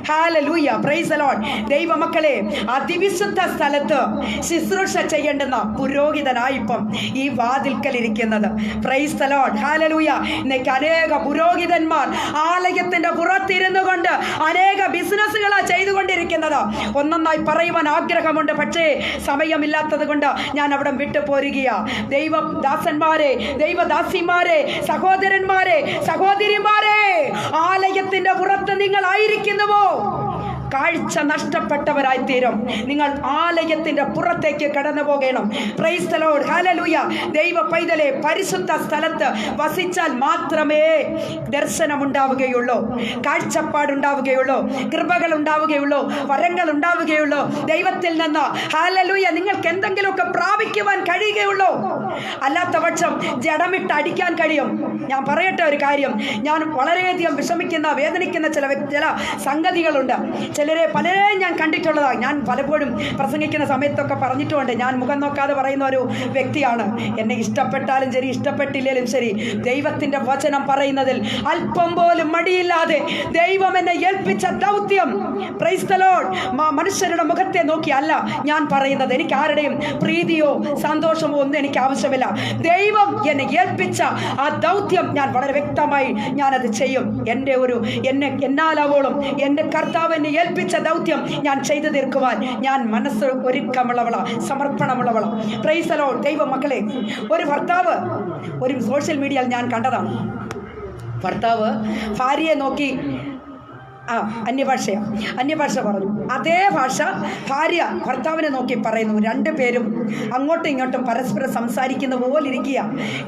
Hallelujah, praise the Lord. ദൈവമക്കളെ, അതിവിശുദ്ധ സ്ഥലത്ത് ശുശ്രൂഷ ചെയ്യേണ്ടുന്ന പുരോഹിതനായിപ്പം ഈ വാതിൽക്കൽ ഇരിക്കുന്നത്. പ്രൈസ് ദി ലോർഡ്, ഹല്ലേലൂയ. ഇന്നേക്ക് അനേക പുരോഹിതന്മാർ ആലയത്തിന്റെ പുറത്തിരുന്നു കൊണ്ട് അനേക ബിസിനസ്സുകളാ ചെയ്തുകൊണ്ടിരിക്കുന്നത്. ഒന്നൊന്നായി പറയുവാൻ ആഗ്രഹമുണ്ട്, പക്ഷേ സമയമില്ലാത്തത് കൊണ്ട് ഞാൻ അവിടെ വിട്ടു പോരുകയാ. ദൈവദാസന്മാരെ, ദൈവദാസിമാരെ, സഹോദരന്മാരെ, സഹോദരിമാരെ, ആലയത്തിന്റെ പുറത്ത് നിങ്ങൾ ആയിരിക്കുന്നുവോ? കാഴ്ച നഷ്ടപ്പെട്ടവരായി തീരും. നിങ്ങൾ ആലയത്തിന്റെ പുറത്തേക്ക് കടന്നു പോകണം. പ്രൈസ് ദി ലോർഡ്, ഹല്ലേലൂയ. ദൈവ പൈതലെ, പരിശുദ്ധ സ്ഥലത്ത് വസിച്ചാൽ മാത്രമേ ദർശനം ഉണ്ടാവുകയുള്ളൂ, കാഴ്ചപ്പാടുണ്ടാവുകയുള്ളൂ, കൃപകൾ ഉണ്ടാവുകയുള്ളൂ, വരങ്ങൾ ഉണ്ടാവുകയുള്ളൂ. ദൈവത്തിൽ നിന്ന് ഹല്ലേലൂയ നിങ്ങൾക്ക് എന്തെങ്കിലുമൊക്കെ പ്രാപിക്കുവാൻ കഴിയുകയുള്ളൂ. അല്ലാത്ത പക്ഷം ജഡമിട്ട് അടിക്കാൻ കഴിയും. ഞാൻ പറയട്ടെ ഒരു കാര്യം, ഞാൻ വളരെയധികം വിഷമിക്കുന്ന, വേദനിക്കുന്ന ചില സംഗതികളുണ്ട്. പലരെയും ഞാൻ കണ്ടിട്ടുള്ളതാണ്. ഞാൻ പലപ്പോഴും പ്രസംഗിക്കുന്ന സമയത്തൊക്കെ പറഞ്ഞിട്ടുമുണ്ട്, ഞാൻ മുഖം നോക്കാതെ പറയുന്ന ഒരു വ്യക്തിയാണ്. എന്നെ ഇഷ്ടപ്പെട്ടാലും ശരി, ഇഷ്ടപ്പെട്ടില്ലേലും ശരി, ദൈവത്തിന്റെ വചനം പറയുന്നതിൽ അല്പം പോലും മടിയില്ലാതെ ദൈവം എന്നെ ഏൽപ്പിച്ച ദൗത്യം, പ്രൈസ് ദി ലോർഡ്, മനുഷ്യരുടെ മുഖത്തെ നോക്കി അല്ല ഞാൻ പറയുന്നത്. എനിക്ക് ആരുടെയും പ്രീതിയോ സന്തോഷമോ ഒന്നും എനിക്ക് ആവശ്യമില്ല. ദൈവം എന്നെ ഏൽപ്പിച്ച ആ ദൗത്യം ഞാൻ വളരെ വ്യക്തമായി ഞാനത് ചെയ്യും. എന്നാലാവോളം എൻ്റെ കർത്താവ് എന്നെ ഏൽപ്പിച്ച ദൗത്യം ഞാൻ ചെയ്തു തീർക്കുവാൻ ഞാൻ മനസ്സ് ഒരുക്കമുള്ളവള, സമർപ്പണമുള്ളവള. Praise the Lord. ദൈവ മക്കളെ, ഒരു ഭർത്താവ്, ഒരു സോഷ്യൽ മീഡിയയിൽ ഞാൻ കണ്ടതാണ്. ഭർത്താവ് ഭാര്യയെ നോക്കി അന്യഭാഷ പറഞ്ഞു. അതേ ഭാഷ ഭാര്യ ഭർത്താവിനെ നോക്കി പറയുന്നു. രണ്ടുപേരും അങ്ങോട്ടും ഇങ്ങോട്ടും പരസ്പരം സംസാരിക്കുന്ന പോലെ ഇരിക്കുക.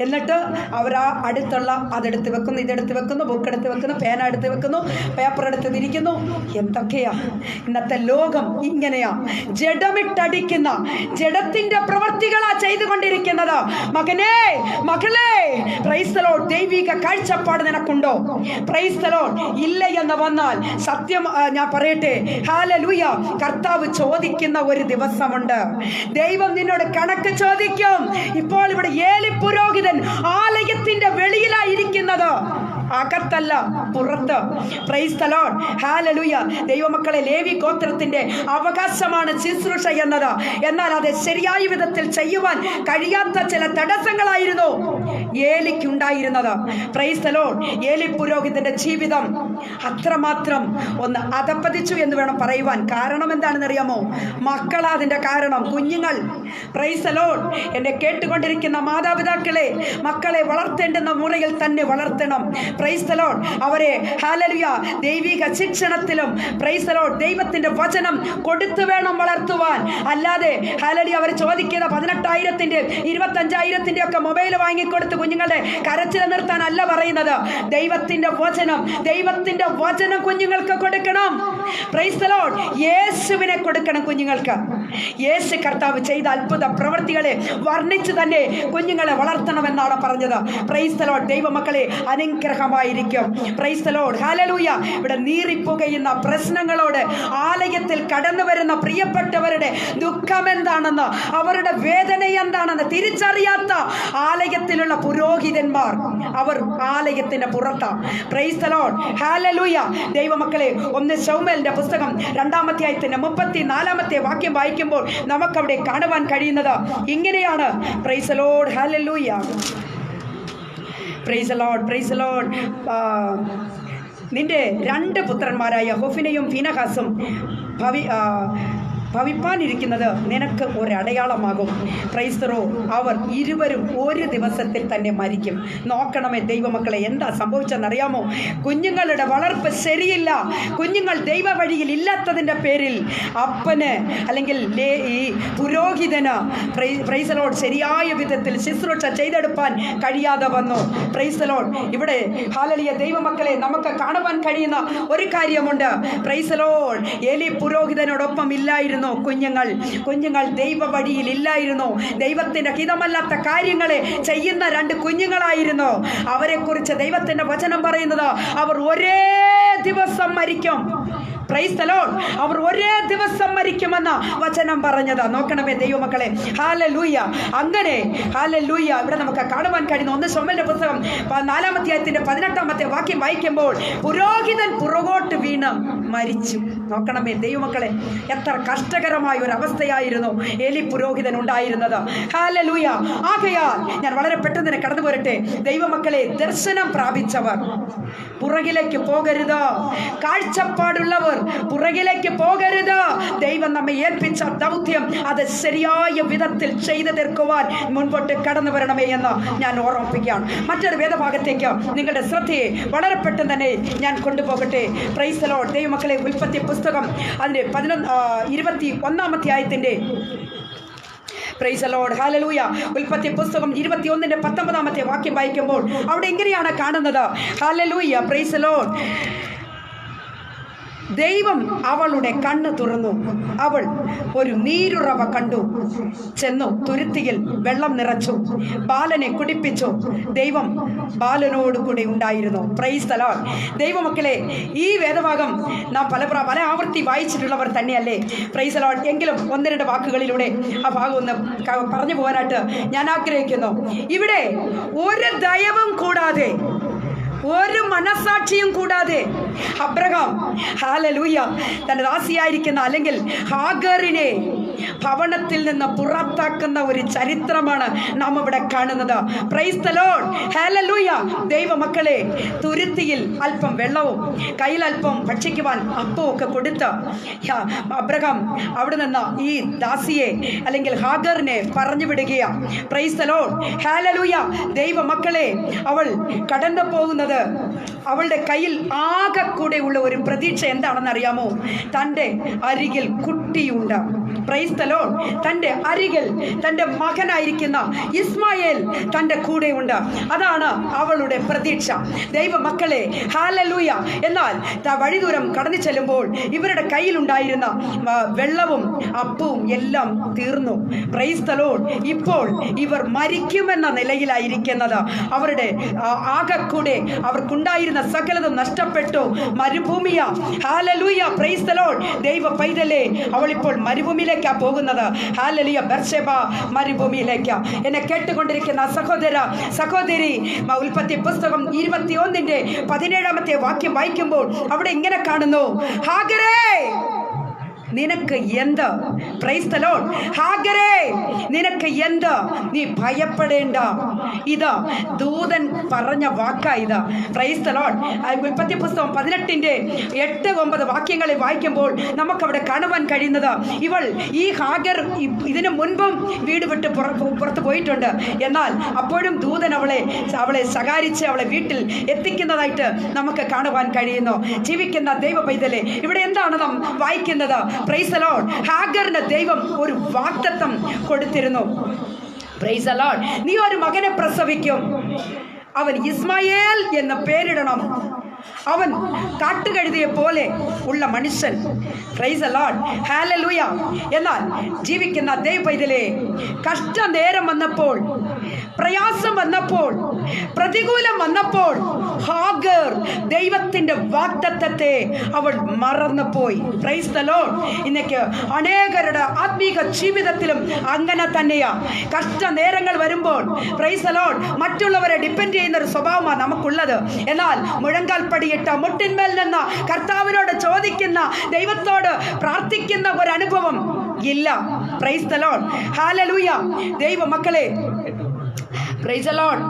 എന്നിട്ട് അവരാ അടുത്തുള്ള അതെടുത്ത് വെക്കുന്നു, ഇതെടുത്ത് വെക്കുന്നു, ബുക്ക് എടുത്ത് വെക്കുന്നു, പേന എടുത്ത് വെക്കുന്നു, പേപ്പർ എടുത്ത് തിരിക്കുന്നു. എന്തൊക്കെയാ ഇന്നത്തെ ലോകം! ഇങ്ങനെയാ ജഡമിട്ടടിക്കുന്ന, ജഡത്തിന്റെ പ്രവർത്തികളാ ചെയ്തുകൊണ്ടിരിക്കുന്നത്. മകനേ, മകളെ, പ്രൈസ് ദി ലോർഡ്, ദൈവിക കാഴ്ചപ്പാട് നിനക്കുണ്ടോ? Price the Lord. ഇല്ല എന്ന് വന്നാൽ സത്യം ഞാൻ പറയട്ടെ, ഹല്ലേലൂയ, കർത്താവ് ചോദിക്കുന്ന ഒരു ദിവസമുണ്ട്. ദൈവം നിന്നോട് കണക്ക് ചോദിക്കും. ഇപ്പോൾ ഇവിടെ ഏലി പുരോഹിതൻ ആലയത്തിന്റെ വെളിയിലായിരിക്കുന്നത്, അകത്തല്ല, പുറത്ത്. Price the Lord, hallelujah. ദൈവമക്കളെ, ലേവി ഗോത്രത്തിന്റെ അവകാശമാണ് ശുശ്രൂഷ എന്നത്. എന്നാൽ അത് ശരിയായ വിധത്തിൽ ചെയ്യുവാൻ കഴിയാത്ത ചില തടസ്സങ്ങളായിരുന്നു ഏലിക്കുണ്ടായിരുന്നത്. Praise the Lord. ഏലി പുരോഹിതന്റെ ജീവിതം അത്രമാത്രം ഒന്ന് അധപ്പതിച്ചു എന്ന് വേണം പറയുവാൻ. കാരണം എന്താണെന്ന് അറിയാമോ? മക്കളാ അതിന്റെ കാരണം, കുഞ്ഞുങ്ങൾ. Price the Lord. എന്നെ കേട്ടുകൊണ്ടിരിക്കുന്ന മാതാപിതാക്കളെ, മക്കളെ വളർത്തേണ്ടുന്ന മുറയിൽ തന്നെ വളർത്തണം. Price the Lord. അവരെ ഹല്ലേലൂയ ദൈവിക ശിക്ഷണത്തിലും, പ്രൈസ് ദി ലോർഡ്, ദൈവത്തിന്റെ വചനം കൊടുത്തു വേണം വളർത്തുവാൻ. അല്ലാതെ ഹല്ലേലൂയ അവർ ചോദിക്കുന്ന 18,000 25,000 ഒക്കെ മൊബൈൽ വാങ്ങിക്കൊടുത്ത് കുഞ്ഞുങ്ങളുടെ കരച്ചിൽ നിർത്താൻ അല്ല പറയുന്നത്. ദൈവത്തിന്റെ വചനം കുഞ്ഞുങ്ങൾക്ക് കൊടുക്കണം. Price the Lord. യേശുവിനെ കൊടുക്കണം കുഞ്ഞുങ്ങൾക്ക്. യേശു കർത്താവ് ചെയ്ത അത്ഭുത പ്രവൃത്തികളെ വർണ്ണിച്ച് തന്നെ കുഞ്ഞുങ്ങളെ വളർത്തണമെന്നാണ് പറഞ്ഞത്. Praise the Lord. ദൈവമക്കളെ, അനുഗ്രഹമായിരിക്കും. പ്രൈസ് ദി ലോർഡ്, ഹല്ലേലൂയ. ഇവിടെ നീറിപ്പുകയുന്ന പ്രശ്നങ്ങളോട് ആലയത്തിൽ കടന്നു വരുന്ന പ്രിയപ്പെട്ടവരുടെ ദുഃഖം എന്താണെന്ന്, അവരുടെ വേദന എന്താണെന്ന് തിരിച്ചറിയാത്ത ആലയത്തിലുള്ള പുരോഹിതന്മാർ, അവർ ആലയത്തിന്റെ പുറത്താണ്. Price the Lord, hallelujah. ദൈവമക്കളെ, 1 ശമൂവേലിന്റെ പുസ്തകം 2-ാം അധ്യായത്തിന്റെ 34-ാമത്തെ വാക്യം വായിക്കുമ്പോൾ നമുക്കവിടെ കാണുവാൻ കഴിയുന്നത് ഇങ്ങനെയാണ്. പ്രൈസ് ദി ലോർഡ്, ഹല്ലേലൂയ. Praise the Lord, praise the Lord. നിന്റെ 2 പുത്രന്മാരായ ഹൊഫ്നിയും ഫീനഹാസും ഭവിപ്പാനിരിക്കുന്നത് നിനക്ക് ഒരടയാളമാകും. Praise the Lord. അവർ ഇരുവരും ഒരു ദിവസത്തിൽ തന്നെ മരിക്കും. നോക്കണമേ ദൈവമക്കളെ, എന്താ സംഭവിച്ചെന്നറിയാമോ? കുഞ്ഞുങ്ങളുടെ വളർപ്പ് ശരിയില്ല. കുഞ്ഞുങ്ങൾ ദൈവ വഴിയിൽ ഇല്ലാത്തതിൻ്റെ പേരിൽ അപ്പന് അല്ലെങ്കിൽ ഈ പുരോഹിതന് പ്രൈസ് ദി ലോർഡ് ശരിയായ വിധത്തിൽ ശുശ്രൂഷ ചെയ്തെടുപ്പാൻ കഴിയാതെ വന്നു. Price the Lord. ഇവിടെ ഹല്ലേലൂയ ദൈവമക്കളെ, നമുക്ക് കാണുവാൻ കഴിയുന്ന ഒരു കാര്യമുണ്ട്. Price the Lord. ഏലി പുരോഹിതനോടൊപ്പം ഇല്ലായിരുന്നു ഇല്ലായിരുന്നു കുഞ്ഞുങ്ങൾ ദൈവ വഴിയിൽ ഇല്ലായിരുന്നു. ദൈവത്തിന്റെ ഹിതമല്ലാത്ത കാര്യങ്ങളെ ചെയ്യുന്ന 2 കുഞ്ഞുങ്ങളായിരുന്നു. അവരെക്കുറിച്ച് ദൈവത്തിന്റെ വചനം പറയുന്നത് അവർ ഒരേ ദിവസം മരിക്കും. Price the Lord. അവർ ഒരേ ദിവസം മരിക്കുമെന്ന വചനം പറഞ്ഞതാ. നോക്കണമേ ദൈവമക്കളെ, ഹല്ലേലൂയ. അങ്ങനെ ഹല്ലേലൂയ ഇവിടെ നമുക്ക് കാണുവാൻ കഴിയുന്ന 1 ശമൂവേലിന്റെ പുസ്തകം 4-ാം അധ്യായത്തിന്റെ 18-ാമത്തെ വാക്യം വായിക്കുമ്പോൾ പുരോഹിതൻ പുറകോട്ട് വീണ് മരിച്ചു. നോക്കണമേ ദൈവമക്കളെ, എത്ര കഷ്ടകരമായ ഒരു അവസ്ഥയായിരുന്നു ഏലി പുരോഹിതൻ ഉണ്ടായിരുന്നത്. ഹല്ലേലൂയ. ആകയാൽ ഞാൻ വളരെ പെട്ടെന്ന് കടന്നു പോരട്ടെ. ദൈവമക്കളെ, ദർശനം പ്രാപിച്ചവർ പുറകിലേക്ക് പോകരുത്. കാഴ്ചപ്പാടുള്ളവർ പുറകിലേക്ക് പോകരുത്. ദൈവം നമ്മെ ഏൽപ്പിച്ച ദൗത്യം അത് ശരിയായ വിധത്തിൽ ചെയ്തു തീർക്കുവാൻ മുൻപോട്ട് കടന്നു വരണമേ എന്ന് ഞാൻ ഓർമ്മിപ്പിക്കുകയാണ്. മറ്റൊരു വേദഭാഗത്തേക്ക് നിങ്ങളുടെ ശ്രദ്ധയെ വളരെ പെട്ടെന്ന് തന്നെ ഞാൻ കൊണ്ടുപോകട്ടെ. Price the Lord. ദൈവമക്കളെ, ഉൽപ്പത്തി പുസ്തകം അതിന്റെ 21-ാം അധ്യായത്തിന്റെ പ്രൈസ് ദി ലോർഡ്. ഹല്ലേലൂയ. ഉൽപ്പത്തി പുസ്തകം 21-ന്റെ 19-ാമത്തെ വാക്യം വായിക്കുമ്പോൾ അവിടെ എങ്ങനെയാണ് കാണുന്നത്? ഹല്ലേലൂയ. Praise the Lord. ദൈവം അവളുടെ കണ്ണ് തുറന്നു. അവൾ ഒരു നീരുറവ കണ്ടു. ചെന്നു തുരുത്തിയിൽ വെള്ളം നിറച്ചു. ബാലനെ കുടിപ്പിച്ചു. ദൈവം ബാലനോട് കൂടെ ഉണ്ടായിരുന്നു. Price the Lord. ദൈവമക്കളെ, ഈ വേദഭാഗം നാം പല ആവർത്തി വായിച്ചിട്ടുള്ളവർ തന്നെയല്ലേ? Price the Lord. എങ്കിലും 1-2 വാക്കുകളിലൂടെ ആ ഭാഗം ഒന്ന് പറഞ്ഞു പോകാനായിട്ട് ഞാൻ ആഗ്രഹിക്കുന്നു. ഇവിടെ ഒരു ദയവും കൂടാതെ, ഒരു മനസാക്ഷിയും കൂടാതെ അബ്രഹാം ഹല്ലേലൂയ തന്റെ ദാസിയായിരിക്കുന്ന അല്ലെങ്കിൽ ഹാഗറിനെ ഭവനത്തിൽ നിന്ന് പുറത്താക്കുന്ന ഒരു ചരിത്രമാണ് നാം ഇവിടെ കാണുന്നത്. Price the Lord. ഹല്ലേലൂയ. ദൈവമക്കളെ, തുരുത്തിയിൽ അല്പം വെള്ളവും കയ്യിൽ അല്പം ഭക്ഷിക്കുവാൻ അപ്പവും ഒക്കെ കൊടുത്ത് അബ്രഹാം അവിടെ നിന്ന് ഈ ദാസിയെ അല്ലെങ്കിൽ ഹാഗറിനെ പറഞ്ഞു വിടുകയാണ്. Price the Lord. ഹല്ലേലൂയ. ദൈവമക്കളെ, അവൾ കടന്നു പോകുന്നത് അവളുടെ കയ്യിൽ ആകെ കൂടെ ഉള്ള ഒരു പ്രതീക്ഷ എന്താണെന്ന് അറിയാമോ? തൻ്റെ അരികിൽ കുട്ടിയുണ്ട്. Price the Lord. തൻ്റെ അരികിൽ തൻ്റെ മകനായിരിക്കുന്ന ഇസ്മായേൽ തൻ്റെ കൂടെയുണ്ട്. അതാണ് അവളുടെ പ്രതീക്ഷ. ദൈവമക്കളെ, ഹല്ലേലൂയ. എന്നാൽ വഴിദൂരം കടന്നു ചെല്ലുമ്പോൾ ഇവരുടെ കയ്യിലുണ്ടായിരുന്ന വെള്ളവും അപ്പവും എല്ലാം തീർന്നു. Price the Lord. ഇപ്പോൾ ഇവർ മരിക്കുമെന്ന നിലയിലായിരിക്കുന്നത്. അവരുടെ ആകെ കൂടെ അവർക്കുണ്ടായിരുന്ന സകലതും നഷ്ടപ്പെട്ടു. മരുഭൂമിയ. ഹല്ലേലൂയ. Praise the Lord. ദൈവ പൈതലേ, അവൾ ഇപ്പോൾ മരുഭൂമിയിലേക്കാ പോകുന്നത്. ഹല്ലേലൂയ. ബർശേബ മരുഭൂമിയിലേക്ക്. എന്നെ കേട്ടുകൊണ്ടിരിക്കുന്ന സഹോദരി, ഉൽപ്പത്തി പുസ്തകം 21-ന്റെ 17-ാമത്തെ വാക്യം വായിക്കുമ്പോൾ അവിടെ ഇങ്ങനെ കാണുന്നു: ഹാഗരേ, നിനക്ക് എന്ത്? Price the Lord. ഹാഗരേ, നിനക്ക് എന്ത്? നീ ഭയപ്പെടേണ്ട. ഇതാ ദൂതൻ പറഞ്ഞ വാക്കാ ഇത്. Price the Lord. ഉൽപ്പത്തി പുസ്തകം 18-ന്റെ 8-9 വാക്യങ്ങളിൽ വായിക്കുമ്പോൾ നമുക്കവിടെ കാണുവാൻ കഴിയുന്നത്, ഈ ഹാഗർ ഇതിനു മുൻപും വീട് വിട്ട് പുറത്ത് പോയിട്ടുണ്ട്. എന്നാൽ അപ്പോഴും ദൂതൻ അവളെ ശകാരിച്ച് അവളെ വീട്ടിൽ എത്തിക്കുന്നതായിട്ട് നമുക്ക് കാണുവാൻ കഴിയുന്നു. ജീവിക്കുന്ന ദൈവ പൈതലേ, ഇവിടെ എന്താണ് നാം വായിക്കുന്നത്? Price the Lord. ഹാഗറിന് ദൈവം ഒരു വാഗ്ദത്തം കൊടുത്തിരുന്നു. Price the Lord. നീ ഒരു മകനെ പ്രസവിക്കും. അവൻ ഇസ്മായേൽ എന്ന് പേരിടണം. അവൻ കാട്ടുകഴുതിയെ പോലെ ഉള്ള മനുഷ്യൻ. Price the Lord. ഹല്ലേലൂയ. എന്നാൽ ജീവിക്കുന്ന ദൈവ പൈതലേ, കഷ്ടനേരം വന്നപ്പോൾ, പ്രയാസം വന്നപ്പോൾ, പ്രതികൂലം വന്നപ്പോൾ ഹാഗർ ദൈവത്തിന്റെ വാഗ്ദത്തത്തെ അവൾ മറന്നുപോയി. Price the Lord. ഇന്നേക്ക് അനേകരുടെ ആത്മീക ജീവിതത്തിലും അങ്ങനെ തന്നെയാ. കഷ്ടനേരങ്ങൾ വരുമ്പോൾ പ്രൈസ് ദി ലോർഡ് മറ്റുള്ളവരെ ഡിപ്പെൻഡ് ചെയ്യുന്ന ഒരു സ്വഭാവമാണ് നമുക്കുള്ളത്. എന്നാൽ മുഴങ്കാൽ പടിയിട്ട് മുട്ടിന്മേൽ നിന്ന് കർത്താവിനോട് ചോദിക്കുന്ന, ദൈവത്തോട് പ്രാർത്ഥിക്കുന്ന ഒരു അനുഭവം ഇല്ല. Price the Lord. ഹല്ലേലൂയ. ദൈവ മക്കളെ, പ്രൈസ് ദി ലോർഡ്.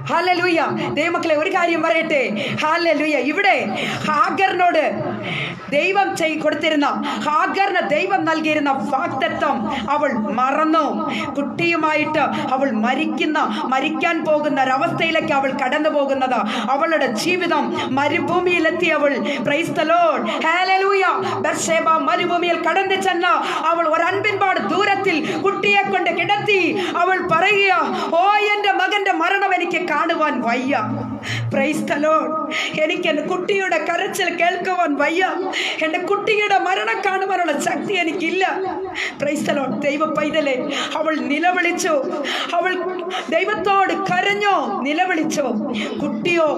ഹല്ലേലൂയ. ദൈവമക്കളെ, ഒരു കാര്യം പറയട്ടെ. ഹല്ലേലൂയ. ഇവിടെ ഹാഗറിനോട് ദൈവം കൊടുത്തിരുന്ന, ഹാഗറിന് ദൈവം നൽകിയിരുന്ന വാഗ്ദത്തം അവൾ മറന്നു. കുട്ടിയുമായിട്ട് അവൾ മരിക്കാൻ പോകുന്ന ഒരവസ്ഥയിലേക്ക് അവൾ കടന്നു പോകുന്നത്. അവളുടെ ജീവിതം മരുഭൂമിയിലെത്തി അവൾ. Price the Lord. ഹല്ലേലൂയ. ബർശേബ മരുഭൂമിയിൽ കടന്നു ചെന്ന അവൾ ഒരൻപിൻപാട് ദൂരത്തിൽ കുട്ടിയെ കൊണ്ട് കിടത്തി അവൾ പറയുക, ഓ, എൻ്റെ മകന്റെ മരണം എനിക്ക് കാണുവാൻ വയ്യ. Price the Lord. എനിക്ക് എൻ്റെ കുട്ടിയുടെ കരച്ചിൽ കേൾക്കുവാൻ വയ്യ, എൻ്റെ കുട്ടിയുടെ മരണം കാണുവാനുള്ള ശക്തി എനിക്കില്ല. Price the Lord. ദൈവ പൈതലേ, അവൾ നിലവിളിച്ചു, അവൾ ദൈവത്തോട് കരഞ്ഞോ, നിലവിളിച്ചോ. കുട്ടിയോ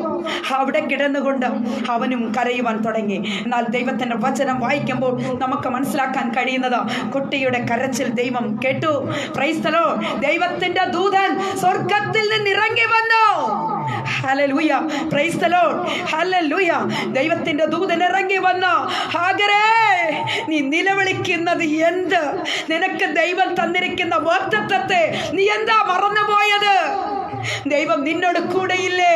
അവിടെ കിടന്നുകൊണ്ട് അവനും കരയുവാൻ തുടങ്ങി. എന്നാൽ ദൈവത്തിൻ്റെ വചനം വായിക്കുമ്പോൾ നമുക്ക് മനസ്സിലാക്കാൻ കഴിയുന്നത്, കുട്ടിയുടെ കരച്ചിൽ ദൈവം കേട്ടു. Price the Lord. ദൈവത്തിന്റെ ദൂതൻ സ്വർഗ്ഗത്തിൽ നിന്ന് ഇറങ്ങി വന്നു. Hallelujah. Praise the Lord. Hallelujah. ദൈവത്തിന്റെ ദൂതൻ ഇറങ്ങി വന്നു. ഹാഗരേ, നീ നിലവിളിക്കുന്നത് എന്ത്? നിനക്ക് ദൈവം തന്നിരിക്കുന്ന വാഗ്ദത്തത്തെ നീ എന്താ മറന്നുപോയത്? ദൈവം നിന്നോട് കൂടെയില്ലേ?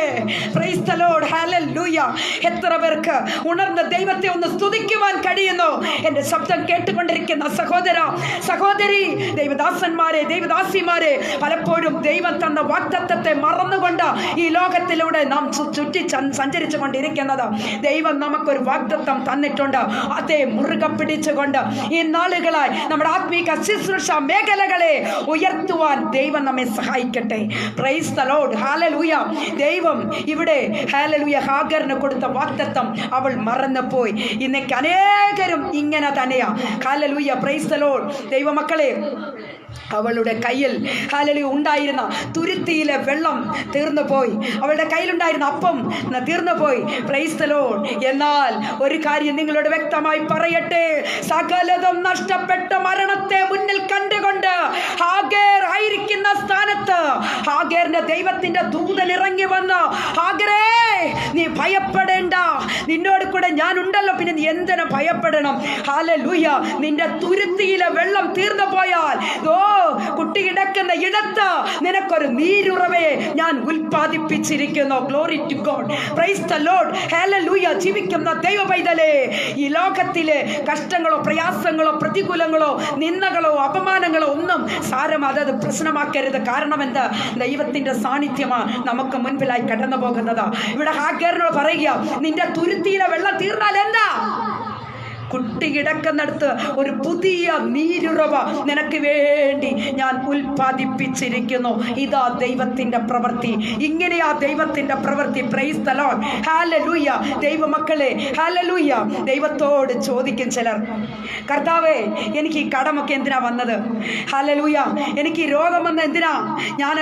Praise the Lord. ഹല്ലേലൂയ. എത്ര പേർക്ക് ഉണർന്ന ദൈവത്തെ ഒന്ന് സ്തുതിക്കുവാൻ കഴിയുന്നു? എൻ്റെ ശബ്ദം കേട്ടുകൊണ്ടിരിക്കുന്ന സഹോദര, സഹോദരി, ദൈവദാസന്മാരെ, ദൈവദാസിമാരെ, പലപ്പോഴും ദൈവം തന്ന വാഗ്ദത്തത്തെ മറന്നുകൊണ്ട് ഈ ലോകത്തിലൂടെ നാം ചുറ്റി സഞ്ചരിച്ചു കൊണ്ടിരിക്കുന്നത്. ദൈവം നമുക്കൊരു വാഗ്ദത്തം തന്നിട്ടുണ്ട്. അതേ മുറുകെ പിടിച്ചുകൊണ്ട് ഈ നാളുകളായി നമ്മുടെ ആത്മീക ശുശ്രൂഷ മേഖലകളെ ഉയർത്തുവാൻ ദൈവം നമ്മെ സഹായിക്കട്ടെ. Praise the Lord. ഹല്ലേലൂയ. ദൈവം ഇവിടെ ഹല്ലേലൂയ ഹാഗറിന് കൊടുത്ത വാഗ്ദത്തം അവൾ മറന്നുപോയി. ഇന്നേക്ക് അനേകരും ഇങ്ങനെ തന്നെയാ. ഹല്ലേലൂയ. Praise the Lord. ദൈവമക്കളെ, അവളുടെ കയ്യിൽ ഹല്ലേലൂയ ഉണ്ടായിരുന്ന തുരുത്തിയിലെ വെള്ളം തീർന്നു പോയി, അവളുടെ കയ്യിലുണ്ടായിരുന്ന അപ്പം തീർന്നു പോയി. Price the Lord. എന്നാൽ ഒരു കാര്യം നിങ്ങളോട് വ്യക്തമായി പറയട്ടെ, സകലതും നഷ്ടപ്പെട്ട മരണത്തെ മുന്നിൽ കണ്ടുകൊണ്ട് ഹാഗർ ആയിരിക്കുന്ന സ്ഥാനത്ത് ഹാഗറിന്റെ ദൈവത്തിന്റെ ദൂതൻ ഇറങ്ങി വന്നു. ഹാഗരേ, നീ ഭയപ്പെടേണ്ട, നിന്നോട് കൂടെ ഞാൻ ഉണ്ടല്ലോ, പിന്നെ നീ എന്തിനാ ഭയപ്പെടണം? ഹല്ലേലൂയ. നിന്റെ തുരുത്തിയിലെ വെള്ളം തീർന്നു പോയാൽ കുട്ടി കിടക്കുന്ന ഇടത്ത് നിനക്കൊരു നീരുറവയെ ഞാൻ ഉൽപ്പാദിപ്പിച്ചിരിക്കുന്നു. Glory to God. Praise the Lord. ഹല്ലേലൂയ. ജീവിക്കുന്ന ദൈവ പൈതലേ, ഈ ലോകത്തിലെ കഷ്ടങ്ങളോ പ്രയാസങ്ങളോ പ്രതികൂലങ്ങളോ നിന്ദകളോ അപമാനങ്ങളോ ഒന്നും സാരം അതത് പ്രശ്നമാക്കരുത്. കാരണം എന്ത്? ദൈവത്തിന്റെ സാന്നിധ്യമാണ് നമുക്ക് മുൻപിലായി കടന്നു പോകുന്നത്. ഇവിടെ ഹാഗറിനോട് പറയുക, നിന്റെ തുരുത്തിയിലെ വെള്ളം തീർന്നാൽ എന്താ? കുട്ടി കിടക്കുന്നിടത്ത് ഒരു പുതിയ നീരുറവ നിനക്ക് വേണ്ടി ഞാൻ ഉൽപ്പാദിപ്പിച്ചിരിക്കുന്നു. ഇതാ ദൈവത്തിന്റെ പ്രവൃത്തി. ഇങ്ങനെയാ ദൈവത്തിന്റെ പ്രവൃത്തി. Price the Lord. ഹല്ലേലൂയ. ദൈവമക്കളെ, ഹല്ലേലൂയ. ദൈവത്തോട് ചോദിക്കും ചിലർ, കർത്താവേ, എനിക്ക് ഈ കടമൊക്കെ എന്തിനാ വന്നത്? ഹല്ലേലൂയ. എനിക്ക് ഈ രോഗം വന്ന എന്തിനാ? ഞാൻ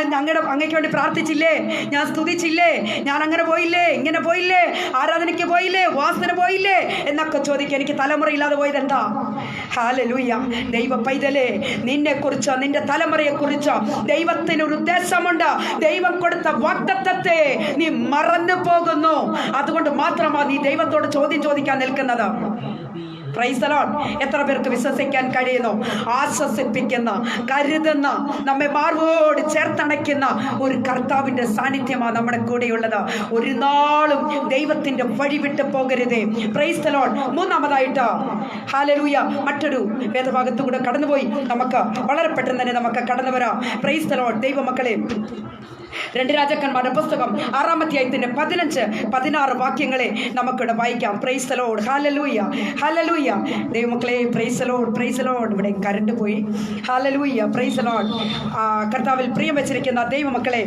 അങ്ങേക്ക് വേണ്ടി പ്രാർത്ഥിച്ചില്ലേ? ഞാൻ സ്തുതിച്ചില്ലേ? ഞാൻ അങ്ങനെ പോയില്ലേ? ഇങ്ങനെ പോയില്ലേ? ആരാധനയ്ക്ക് പോയില്ലേ? വാസന പോയില്ലേ? എന്നൊക്കെ ചോദിക്കും. എനിക്ക് തലമുറയില്ലാതെ പോയത് എന്താ? ഹല്ലേലൂയ. ദൈവ പൈതലേ, നിന്നെ കുറിച്ച്, നിന്റെ തലമുറയെ കുറിച്ച് ദൈവത്തിനൊരു ഉദ്ദേശമുണ്ട്. ദൈവം കൊടുത്ത വാഗ്ദത്തത്തെ നീ മറന്നു പോകുന്നു. അതുകൊണ്ട് മാത്രമാണ് നീ ദൈവത്തോട് ചോദ്യം ചോദിക്കാൻ നിൽക്കുന്നത്. Price the Lord. എത്ര പേർക്ക് വിശ്വസിക്കാൻ കഴിയുന്നു? ആശ്വസിപ്പിക്കുന്ന, കരുതുന്ന, നമ്മെ മാർവോട് ചേർത്തണയ്ക്കുന്ന ഒരു കർത്താവിന്റെ സാന്നിധ്യമാണ് നമ്മുടെ കൂടെയുള്ളത്. ഒരു നാളും ദൈവത്തിന്റെ വഴി വിട്ടു പോകരുതേ. Praise the Lord. മൂന്നാമതായിട്ട് ഹല്ലേലൂയ, മറ്റൊരു വേദഭാഗത്തു കൂടെ കടന്നുപോയി നമുക്ക് വളരെ പെട്ടെന്ന് തന്നെ നമുക്ക് കടന്നു വരാം. Price the Lord. ദൈവമക്കളെ, 2 രാജാക്കന്മാരുടെ പുസ്തകം 6-ാം അധ്യായത്തിന്റെ 15-16 വാക്യങ്ങളെ നമുക്കിവിടെ വായിക്കാം. Praise the Lord. ഹല്ലേലൂയ. ഹല്ലേലൂയ. ദൈവമക്കളെ, praise the Lord. Praise the Lord. ഇവിടെ കറണ്ട് പോയി. ഹല്ലേലൂയ. Praise the Lord. കർത്താവിൽ പ്രിയം വെച്ചിരിക്കുന്ന ദൈവമക്കളെ,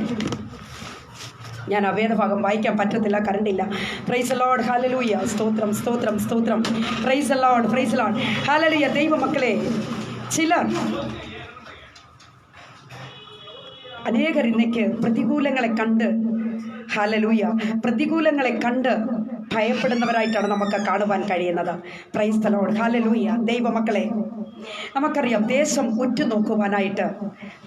ഞാൻ ആ വേദഭാഗം വായിക്കാൻ പറ്റത്തില്ല, കറണ്ടില്ല. Praise the Lord. ഹല്ലേലൂയ. സ്തോത്രം, സ്തോത്രം, സ്തോത്രം. Praise the Lord. Praise the Lord. Hallelujah. ദൈവമക്കളെ, ചിലർ, അനേകർ ഇന്നേക്ക് പ്രതികൂലങ്ങളെ കണ്ട്, ഹല്ലേലൂയ, പ്രതികൂലങ്ങളെ കണ്ട് ഭയപ്പെടുന്നവരായിട്ടാണ് നമുക്ക് കാണുവാൻ കഴിയുന്നത്. Price the Lord. ഹല്ലേലൂയ. ദൈവമക്കളെ, നമുക്കറിയാം, ദേശം ഉറ്റുനോക്കുവാനായിട്ട്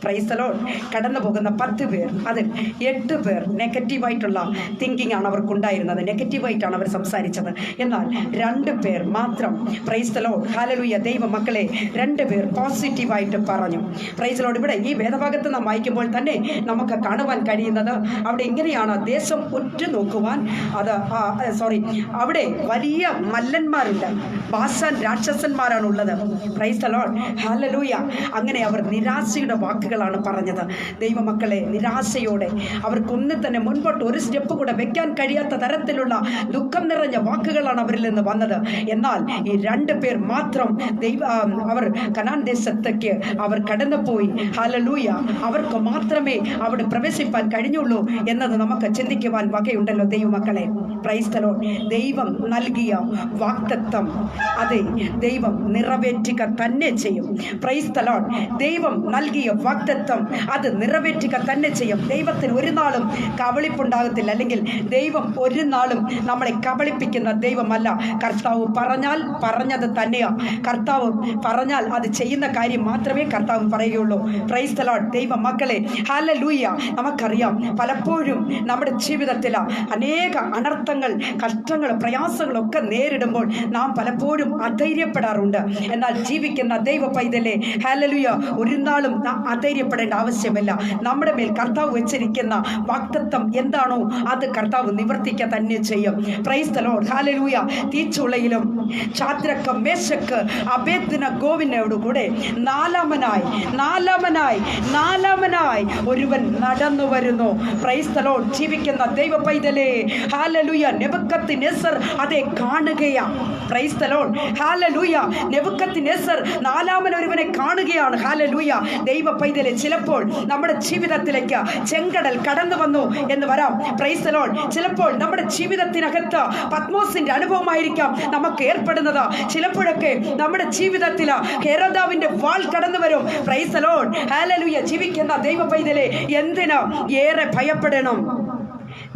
പ്രൈസ് ദി ലോർഡ് കടന്നു പോകുന്ന 10 പേർ, അതിൽ 8 പേർ നെഗറ്റീവായിട്ടുള്ള തിങ്കിങ് ആണ് അവർക്കുണ്ടായിരുന്നത്. നെഗറ്റീവായിട്ടാണ് അവർ സംസാരിച്ചത്. എന്നാൽ 2 പേർ മാത്രം, പ്രൈസ് ദി ലോർഡ്, ഹല്ലേലൂയ, ദൈവമക്കളെ, 2 പേർ പോസിറ്റീവായിട്ട് പറഞ്ഞു. Price the Lord. ഇവിടെ ഈ വേദഭാഗത്ത് നാം വായിക്കുമ്പോൾ തന്നെ നമുക്ക് കാണുവാൻ കഴിയുന്നത് അവിടെ ഇങ്ങനെയാണ്: ദേശം ഉറ്റുനോക്കുവാൻ, അത് അവിടെ വലിയ മല്ലന്മാരുണ്ട്, ബാസാൻ രാക്ഷസന്മാരാണ് ഉള്ളത്. Price the Lord, hallelujah. അങ്ങനെ അവർ നിരാശയുടെ വാക്കുകളാണ് പറഞ്ഞത്. ദൈവമക്കളെ, നിരാശയോടെ അവർക്കൊന്നും തന്നെ മുൻപോട്ട് ഒരു സ്റ്റെപ്പ് കൂടെ വെക്കാൻ കഴിയാത്ത തരത്തിലുള്ള ദുഃഖം നിറഞ്ഞ വാക്കുകളാണ് അവരിൽ നിന്ന് വന്നത്. എന്നാൽ ഈ 2 പേർ മാത്രം അവർ കനാൻ ദേശത്തേക്ക് അവർ കടന്നുപോയി. ഹല്ലേലൂയ. അവർക്ക് മാത്രമേ അവിടെ പ്രവേശിപ്പാൻ കഴിഞ്ഞുള്ളൂ എന്നത് നമുക്ക് ചിന്തിക്കുവാൻ വകയുണ്ടല്ലോ ദൈവമക്കളെ. Praise the Lord. ദൈവം നൽകിയ വാഗ്ദത്തം അതെ ദൈവം നിറവേറ്റുക തന്നെ ചെയ്യും. Praise the Lord. ദൈവം നൽകിയ വാഗ്ദത്തം അത് നിറവേറ്റുക തന്നെ ചെയ്യും. ദൈവത്തിന് ഒരു നാളും കബളിപ്പുണ്ടാകത്തില്ല, അല്ലെങ്കിൽ ദൈവം ഒരു നാളും നമ്മളെ കബളിപ്പിക്കുന്ന ദൈവമല്ല. കർത്താവ് പറഞ്ഞാൽ പറഞ്ഞത് തന്നെയാ. കർത്താവ് പറഞ്ഞാൽ അത് ചെയ്യുന്ന കാര്യം മാത്രമേ കർത്താവ് പറയുകയുള്ളൂ. Price the Lord. ദൈവ മക്കളെ, ഹല്ലേലൂയ. നമുക്കറിയാം പലപ്പോഴും നമ്മുടെ ജീവിതത്തിൽ അനേക അനർത്ഥങ്ങൾ, കഷ്ടങ്ങൾ, പ്രയാസങ്ങളൊക്കെ നേരിടുമ്പോൾ നാം പലപ്പോഴും അധൈര്യപ്പെടാറുണ്ട്. എന്നാൽ ജീവിക്കുന്ന ദൈവ പൈതലെ, ഹല്ലേലൂയ, ഒരു നാളും അധൈര്യപ്പെടേണ്ട ആവശ്യമില്ല. നമ്മുടെ മേൽ കർത്താവ് വെച്ചിരിക്കുന്ന വാഗ്ദത്തം എന്താണോ അത് കർത്താവ് നിവർത്തിക്കുക തന്നെ ചെയ്യും. പ്രൈസ് ദി ലോർഡ്, ഹല്ലേലൂയ. തീച്ചുളയിലും ശദ്രക്ക്, മേശക്ക്, അബേദ്നെഗോവിനോട് കൂടെ നാലാമനായി ഒരുവൻ നടന്നു വരുന്നു. Praise the Lord. ജീവിക്കുന്ന ദൈവ പൈതലേ, ഹല്ലേലൂയ, നെബൂഖദ്നേസർ അതെ കാണുകയാണ്. പ്രൈസ് ദി ലോർഡ്, ഹല്ലേലൂയ. നെബൂഖദ്നേസർ നാലാമനൊരുവനെ കാണുകയാണ്. ഹല്ലേലൂയ. ദൈവ പൈതലെ, ചിലപ്പോൾ നമ്മുടെ ജീവിതത്തിലേക്ക് ചെങ്കടൽ കടന്നു വന്നു എന്ന് വരാം. Price the Lord. ചിലപ്പോൾ നമ്മുടെ ജീവിതത്തിനകത്ത് പത്മോസിന്റെ അനുഭവമായിരിക്കാം നമുക്ക് ഏർപ്പെടുന്നത്. ചിലപ്പോഴൊക്കെ നമ്മുടെ ജീവിതത്തിൽ ഹെരോദാവിന്റെ വാൾ കടന്നു വരും. പ്രൈസ് ദി ലോർഡ്, ഹല്ലേലൂയ. ജീവിക്കുന്ന ദൈവ പൈതലെ, എന്തിനാ ഏറെ ഭയപ്പെടണം?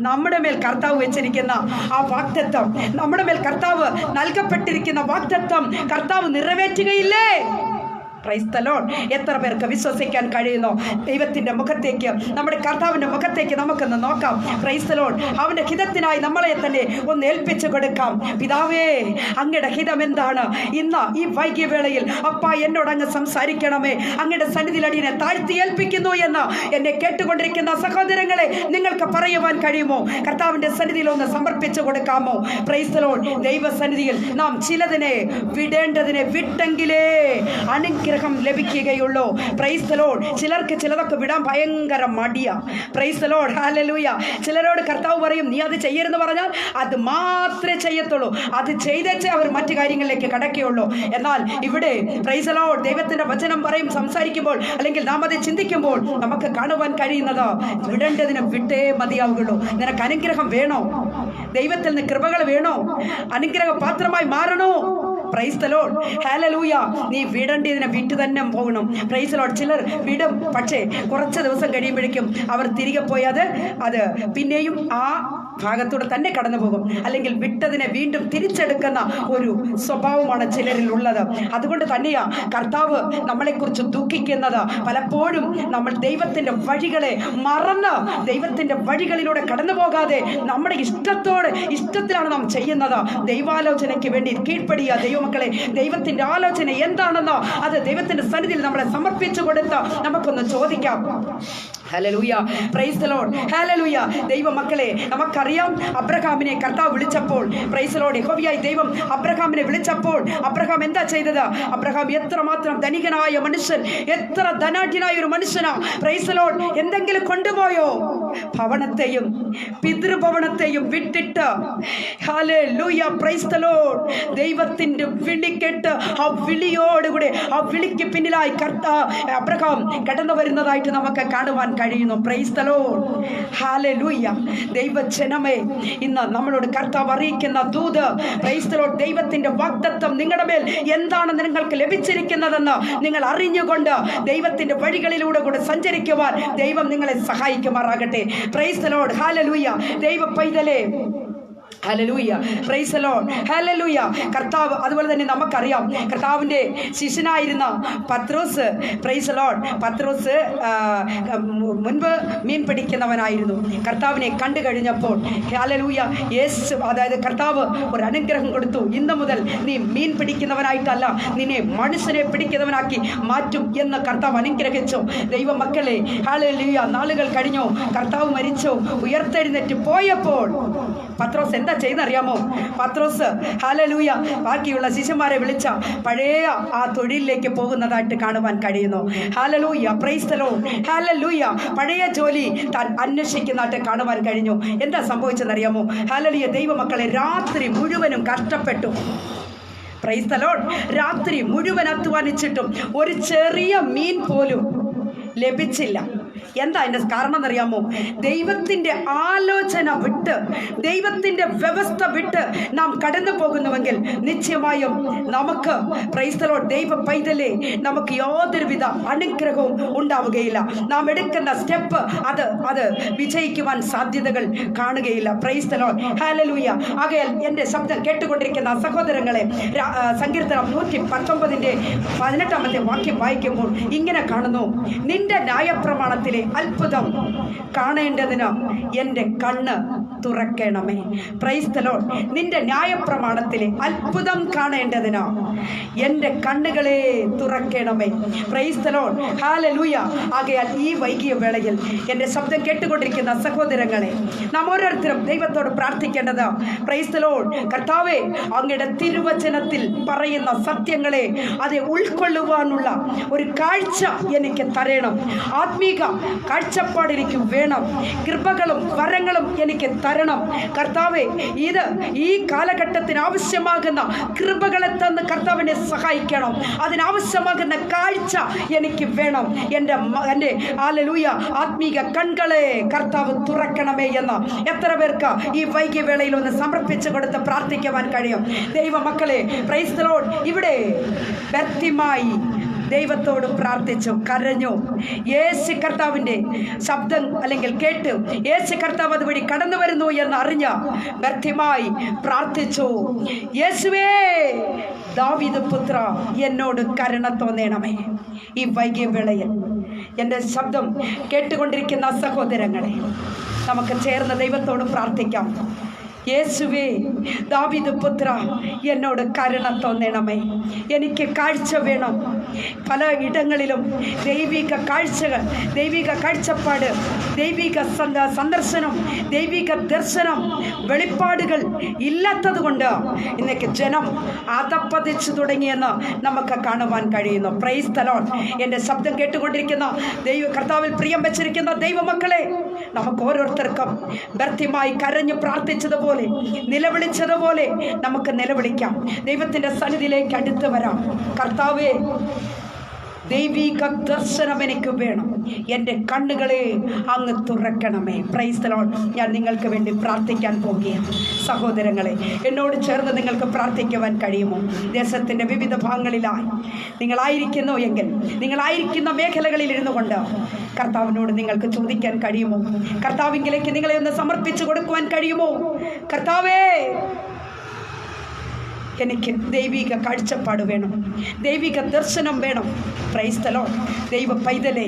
നമ്മുടെ മേൽ കർത്താവ് വെച്ചിരിക്കുന്ന ആ വാഗ്ദത്തം, നമ്മുടെ മേൽ കർത്താവ് നൽകപ്പെട്ടിരിക്കുന്ന വാഗ്ദത്തം കർത്താവ് നിറവേറ്റുകയില്ലേ? Price the Lord. എത്ര പേർക്ക് വിശ്വസിക്കാൻ കഴിയുന്നു? ദൈവത്തിന്റെ മുഖത്തേക്ക്, നമ്മുടെ കർത്താവിന്റെ മുഖത്തേക്ക് നമുക്കൊന്ന് നോക്കാം. Price the Lord. അവന്റെ ഹിതത്തിനായി നമ്മളെ തന്നെ ഒന്ന് ഏൽപ്പിച്ചു കൊടുക്കാം. പിതാവേ, അങ്ങയുടെ ഹിതം എന്താണ്? ഇന്ന് ഈ വൈകിയ വേളയിൽ അപ്പ എന്നോട് അങ്ങ് സംസാരിക്കണമേ. അങ്ങയുടെ സന്നിധിയിൽ അടിയനെ താഴ്ത്തി ഏൽപ്പിക്കുന്നു എന്ന് എന്നെ കേട്ടുകൊണ്ടിരിക്കുന്ന സഹോദരങ്ങളെ, നിങ്ങൾക്ക് പറയുവാൻ കഴിയുമോ? കർത്താവിന്റെ സന്നിധിയിൽ ഒന്ന് സമർപ്പിച്ചു കൊടുക്കാമോ? Price the Lord. ദൈവസന്നിധിയിൽ നാം ചിലതിനെ വിടേണ്ടതിനെ വിട്ടെങ്കിലേ അനുഗ്രഹം ലഭിക്കുകയുള്ളൂ. Price the Lord. ചിലർക്ക് ചിലതൊക്കെ വിടാൻ ഭയങ്കര മടിയാ. Price the Lord, hallelujah. ചിലരോട് കർത്താവ് പറയും, നീ അത് ചെയ്യരുതെന്ന് പറഞ്ഞാൽ അത് മാത്രമേ ചെയ്യത്തുള്ളൂ. അത് ചെയ്തേച്ചേ അവർ മറ്റു കാര്യങ്ങളിലേക്ക് കടക്കുകയുള്ളൂ. എന്നാൽ ഇവിടെ പ്രൈസ് ദി ലോർഡ്, ദൈവത്തിന്റെ വചനം പറയും, സംസാരിക്കുമ്പോൾ അല്ലെങ്കിൽ നാം അത് ചിന്തിക്കുമ്പോൾ നമുക്ക് കാണുവാൻ കഴിയുന്നത് വിടേണ്ടതിന് വിട്ടേ മതിയാവുകയുള്ളൂ. നിനക്ക് അനുഗ്രഹം വേണോ? ദൈവത്തിൽ നിന്ന് കൃപകൾ വേണോ? അനുഗ്രഹ പാത്രമായി മാറണോ? പ്രൈസ് ദി ലോർഡ്, ഹല്ലേലൂയ. നീ വിടേണ്ടതിനെ വിട്ടു തന്നെ പോകണം. Praise the Lord. ചിലർ വിടും, പക്ഷേ കുറച്ച് ദിവസം കഴിയുമ്പോഴേക്കും അവർ തിരികെ പോയത് അത് പിന്നെയും ആ ഭാഗത്തൂടെ തന്നെ കടന്നു പോകും. അല്ലെങ്കിൽ വിട്ടതിനെ വീണ്ടും തിരിച്ചെടുക്കുന്ന ഒരു സ്വഭാവമാണ് ചിലരിൽ ഉള്ളത്. അതുകൊണ്ട് തന്നെയാ കർത്താവ് നമ്മളെക്കുറിച്ച് ദുഃഖിക്കുന്നത്. പലപ്പോഴും നമ്മൾ ദൈവത്തിന്റെ വഴികളെ മറന്ന് ദൈവത്തിന്റെ വഴികളിലൂടെ കടന്നു പോകാതെ നമ്മുടെ ഇഷ്ടത്തിലാണ് നാം ചെയ്യുന്നത്. ദൈവാലോചനയ്ക്ക് വേണ്ടി കീഴ്പ്പടിയ ദൈവമക്കളെ, ദൈവത്തിന്റെ ആലോചന എന്താണെന്നോ അത് ദൈവത്തിന്റെ സന്നിധിയിൽ നമ്മളെ സമർപ്പിച്ചു കൊടുത്ത് നമുക്കൊന്ന് ചോദിക്കാം. Hallelujah. Praise the Lord, hallelujah. ദൈവമക്കളെ, നമുക്കറിയാം അബ്രഹാമിനെ കർത്താവ് വിളിച്ചപ്പോൾ, പ്രൈസ് ദി ലോർഡ്, യഹോവയായ ദൈവം അബ്രഹാമിനെ വിളിച്ചപ്പോൾ അബ്രഹാം എന്താ ചെയ്തത്? അബ്രഹാം എത്രമാത്രം ധനികനായ മനുഷ്യൻ, എത്ര ധനാഢ്യനായ ഒരു മനുഷ്യനാ. Price the Lord. എന്തെങ്കിലും കൊണ്ടുപോയോ? ഭവനത്തെയും പിതൃഭവനത്തെയും വിട്ടിട്ട്, ഹല്ലേലൂയ, പ്രൈസ് ദി ലോർഡ്, ദൈവത്തിന്റെ വിളി കേട്ട് ആ വിളിയോടുകൂടെ, ആ വിളിക്ക് പിന്നിലായി അബ്രഹാം കടന്നു വരുന്നതായിട്ട് നമുക്ക് കാണുവാൻ കഴിയുന്നു. Price the Lord, hallelujah. ദൈവജനമേ, ഇന്ന് നമ്മളോട് കർത്താവ് അറിയിക്കുന്ന ദൂത്, പ്രൈസ് ദി ലോർഡ്, ദൈവത്തിന്റെ വാഗ്ദത്തം നിങ്ങളുടെ മേൽ എന്താണെന്ന് നിങ്ങൾക്ക് ലഭിച്ചിരിക്കുന്നതെന്ന് നിങ്ങൾ അറിഞ്ഞുകൊണ്ട് ദൈവത്തിന്റെ വഴികളിലൂടെ കൂടെ സഞ്ചരിക്കുവാൻ ദൈവം നിങ്ങളെ സഹായിക്കുമാറാകട്ടെ. പ്രൈസ് ദി ലോർഡ്, ഹല്ലേലൂയ. ദൈവ പൈതലേ, ഹല്ലേലൂയ, പ്രൈസ് ദി ലോർഡ്, ഹല്ലേലൂയ. കർത്താവ് അതുപോലെ തന്നെ നമുക്കറിയാം കർത്താവിൻ്റെ ശിഷ്യനായിരുന്ന പത്രോസ്, പ്രൈസ് ദി ലോർഡ്, പത്രോസ് മുൻപ് മീൻ പിടിക്കുന്നവനായിരുന്നു. കർത്താവിനെ കണ്ടു കഴിഞ്ഞപ്പോൾ, ഹല്ലേലൂയ, യേശു അതായത് കർത്താവ് ഒരു അനുഗ്രഹം കൊടുത്തു. ഇന്നു മുതൽ നീ മീൻ പിടിക്കുന്നവനായിട്ടല്ല, നിന്നെ മനുഷ്യനെ പിടിക്കുന്നവനാക്കി മാറ്റും എന്ന് കർത്താവ് അനുഗ്രഹിച്ചു. ദൈവമക്കളെ, ഹല്ലേലൂയ. നാളുകൾ കഴിഞ്ഞു, കർത്താവ് മരിച്ചു, ഉയർത്തെഴുന്നേറ്റ് പോയപ്പോൾ പത്രോസ് എന്താ ചെയ്യുന്നറിയാമോ? പത്രോസ് ഹല്ലേലൂയ ബാക്കിയുള്ള ശിഷ്യന്മാരെ വിളിച്ച പഴയ ആ തൊഴിലിലേക്ക് പോകുന്നതായിട്ട് കാണുവാൻ കഴിയുന്നു. Hallelujah, praise the Lord. Hallelujah, പഴയ ജോലി താൻ അന്വേഷിക്കുന്നതായിട്ട് കാണുവാൻ കഴിഞ്ഞു. എന്താ സംഭവിച്ചെന്നറിയാമോ? ഹല്ലേലൂയ, ദൈവമക്കളെ രാത്രി മുഴുവനും കഷ്ടപ്പെട്ടു. Price the Lord. രാത്രി മുഴുവൻ അധ്വാനിച്ചിട്ടും ഒരു ചെറിയ മീൻ പോലും ലഭിച്ചില്ല. എന്താ അതിൻ്റെ കാരണം എന്നറിയാമോ? ദൈവത്തിൻ്റെ ആലോചന വിട്ട്, ദൈവത്തിൻ്റെ വ്യവസ്ഥ വിട്ട് നാം കടന്നു പോകുന്നുവെങ്കിൽ നിശ്ചയമായും നമുക്ക് പ്രൈസ് ദി ലോർഡ് ദൈവ പൈതലേ നമുക്ക് യാതൊരുവിധ അനുഗ്രഹവും ഉണ്ടാവുകയില്ല. നാം എടുക്കുന്ന സ്റ്റെപ്പ് അത് വിജയിക്കുവാൻ സാധ്യതകൾ കാണുകയില്ല. Price the Lord. ഹല്ലേലൂയ. ആകയാൽ എൻ്റെ ശബ്ദം കേട്ടുകൊണ്ടിരിക്കുന്ന സഹോദരങ്ങളെ, സങ്കീർത്തനം 119 വാക്യം വായിക്കുമ്പോൾ ഇങ്ങനെ കാണുന്നു: നിന്റെ ന്യായപ്രമാണത്തിലെ അത്ഭുതം കാണേണ്ടതിന് എൻ്റെ കണ്ണ് തുറക്കണമേ. Praise the Lord. നിന്റെ ന്യായപ്രമാണത്തിലെ അത്ഭുതം കാണേണ്ടതിന് എൻ്റെ കണ്ണുകളെ തുറക്കണമേ. Praise the Lord. ഹല്ലേലൂയ. ആകയാൽ ഈ വൈകിയ വേളയിൽ എൻ്റെ ശബ്ദം കേട്ടുകൊണ്ടിരിക്കുന്ന സഹോദരങ്ങളെ, നാം ഓരോരുത്തരും ദൈവത്തോട് പ്രാർത്ഥിക്കേണ്ടത് പ്രൈസ് ദി ലോർഡ്, കർത്താവേ, അങ്ങയുടെ തിരുവചനത്തിൽ പറയുന്ന സത്യങ്ങളെ അത് ഉൾക്കൊള്ളുവാനുള്ള ഒരു കാഴ്ച എനിക്ക് തരണം. ആത്മീക കാഴ്ചപ്പാട് എനിക്ക് വേണം. കൃപകളും വരങ്ങളും എനിക്ക് തരണം. കർത്താവേ, ഈ കാലഘട്ടത്തിന് ആവശ്യമാകുന്ന കൃപകളെ തന്ന് കർത്താവിനെ സഹായിക്കണം. അതിനാവശ്യമാകുന്ന കാഴ്ച എനിക്ക് വേണം. എൻ്റെ ഹല്ലേലൂയ ആത്മീക കൺകളെ കർത്താവ് തുറക്കണമേ എന്ന് എത്ര പേർക്ക് ഈ വൈകിയ വേളയിൽ ഒന്ന് സമർപ്പിച്ചു കൊടുത്ത് പ്രാർത്ഥിക്കുവാൻ കഴിയും? ദൈവമക്കളെ, പ്രൈസ് ദി ലോർഡ്. ഇവിടെ വ്യക്തിമായി ദൈവത്തോട് പ്രാർത്ഥിച്ചു, കരഞ്ഞു. യേശു കർത്താവിൻ്റെ ശബ്ദം അല്ലെങ്കിൽ കേട്ട് യേശു കർത്താവ് അതുവഴി കടന്നു വരുന്നു എന്ന് അറിഞ്ഞ വ്യക്തിമായി പ്രാർത്ഥിച്ചു: യേശുവേ, ദാവീദ് പുത്ര, എന്നോട് കരുണ തോന്നണമേ. ഈ വൈകിയ വേളയിൽ എൻ്റെ ശബ്ദം കേട്ടുകൊണ്ടിരിക്കുന്ന സഹോദരങ്ങളെ, നമുക്ക് ചേർന്ന് ദൈവത്തോട് പ്രാർത്ഥിക്കാം. യേശുവേ, ദാവീദ് പുത്ര, എന്നോട് കരുണ തോന്നണമേ. എനിക്ക് കാഴ്ച വേണം. പല ഇടങ്ങളിലും ദൈവിക കാഴ്ചകൾ, ദൈവിക കാഴ്ചപ്പാട്, ദൈവിക സന്ദർശനം, ദൈവിക ദർശനം, വെളിപ്പാടുകൾ ഇല്ലാത്തത് കൊണ്ട് ഇന്നേക്ക് ജനം അതപ്പതിച്ചു തുടങ്ങിയെന്ന് നമുക്ക് കാണുവാൻ കഴിയുന്നു. Price the Lord. എൻ്റെ ശബ്ദം കേട്ടുകൊണ്ടിരിക്കുന്ന കർത്താവിൽ പ്രിയം വെച്ചിരിക്കുന്ന ദൈവമക്കളെ, നമുക്ക് ഓരോരുത്തർക്കും വ്യക്തിമായി കരഞ്ഞു പ്രാർത്ഥിച്ചതുപോലെ, നിലവിളിച്ചതുപോലെ നമുക്ക് നിലവിളിക്കാം. ദൈവത്തിൻ്റെ സന്നിധിയിലേക്ക് അടുത്ത് വരാം. കർത്താവേ, ദൈവിക ദർശനം എനിക്ക് വേണം. എൻ്റെ കണ്ണുകളെ അങ്ങ് തുറക്കണമേ. Praise the Lord. ഞാൻ നിങ്ങൾക്ക് വേണ്ടി പ്രാർത്ഥിക്കാൻ പോകുകയാണ്. സഹോദരങ്ങളെ, എന്നോട് ചേർന്ന് നിങ്ങൾക്ക് പ്രാർത്ഥിക്കുവാൻ കഴിയുമോ? ദേശത്തിൻ്റെ വിവിധ ഭാഗങ്ങളിലായി നിങ്ങളായിരിക്കുന്നു എങ്കിൽ, നിങ്ങളായിരിക്കുന്ന മേഖലകളിൽ ഇരുന്നു കൊണ്ട് കർത്താവിനോട് നിങ്ങൾക്ക് ചോദിക്കാൻ കഴിയുമോ? കർത്താവിങ്കിലേക്ക് നിങ്ങളെ ഒന്ന് സമർപ്പിച്ചു കൊടുക്കുവാൻ കഴിയുമോ? കർത്താവേ, എനിക്ക് ദൈവിക കാഴ്ചപ്പാട് വേണം, ദൈവിക ദർശനം വേണം. Price the Lord. ദൈവ പൈതലേ,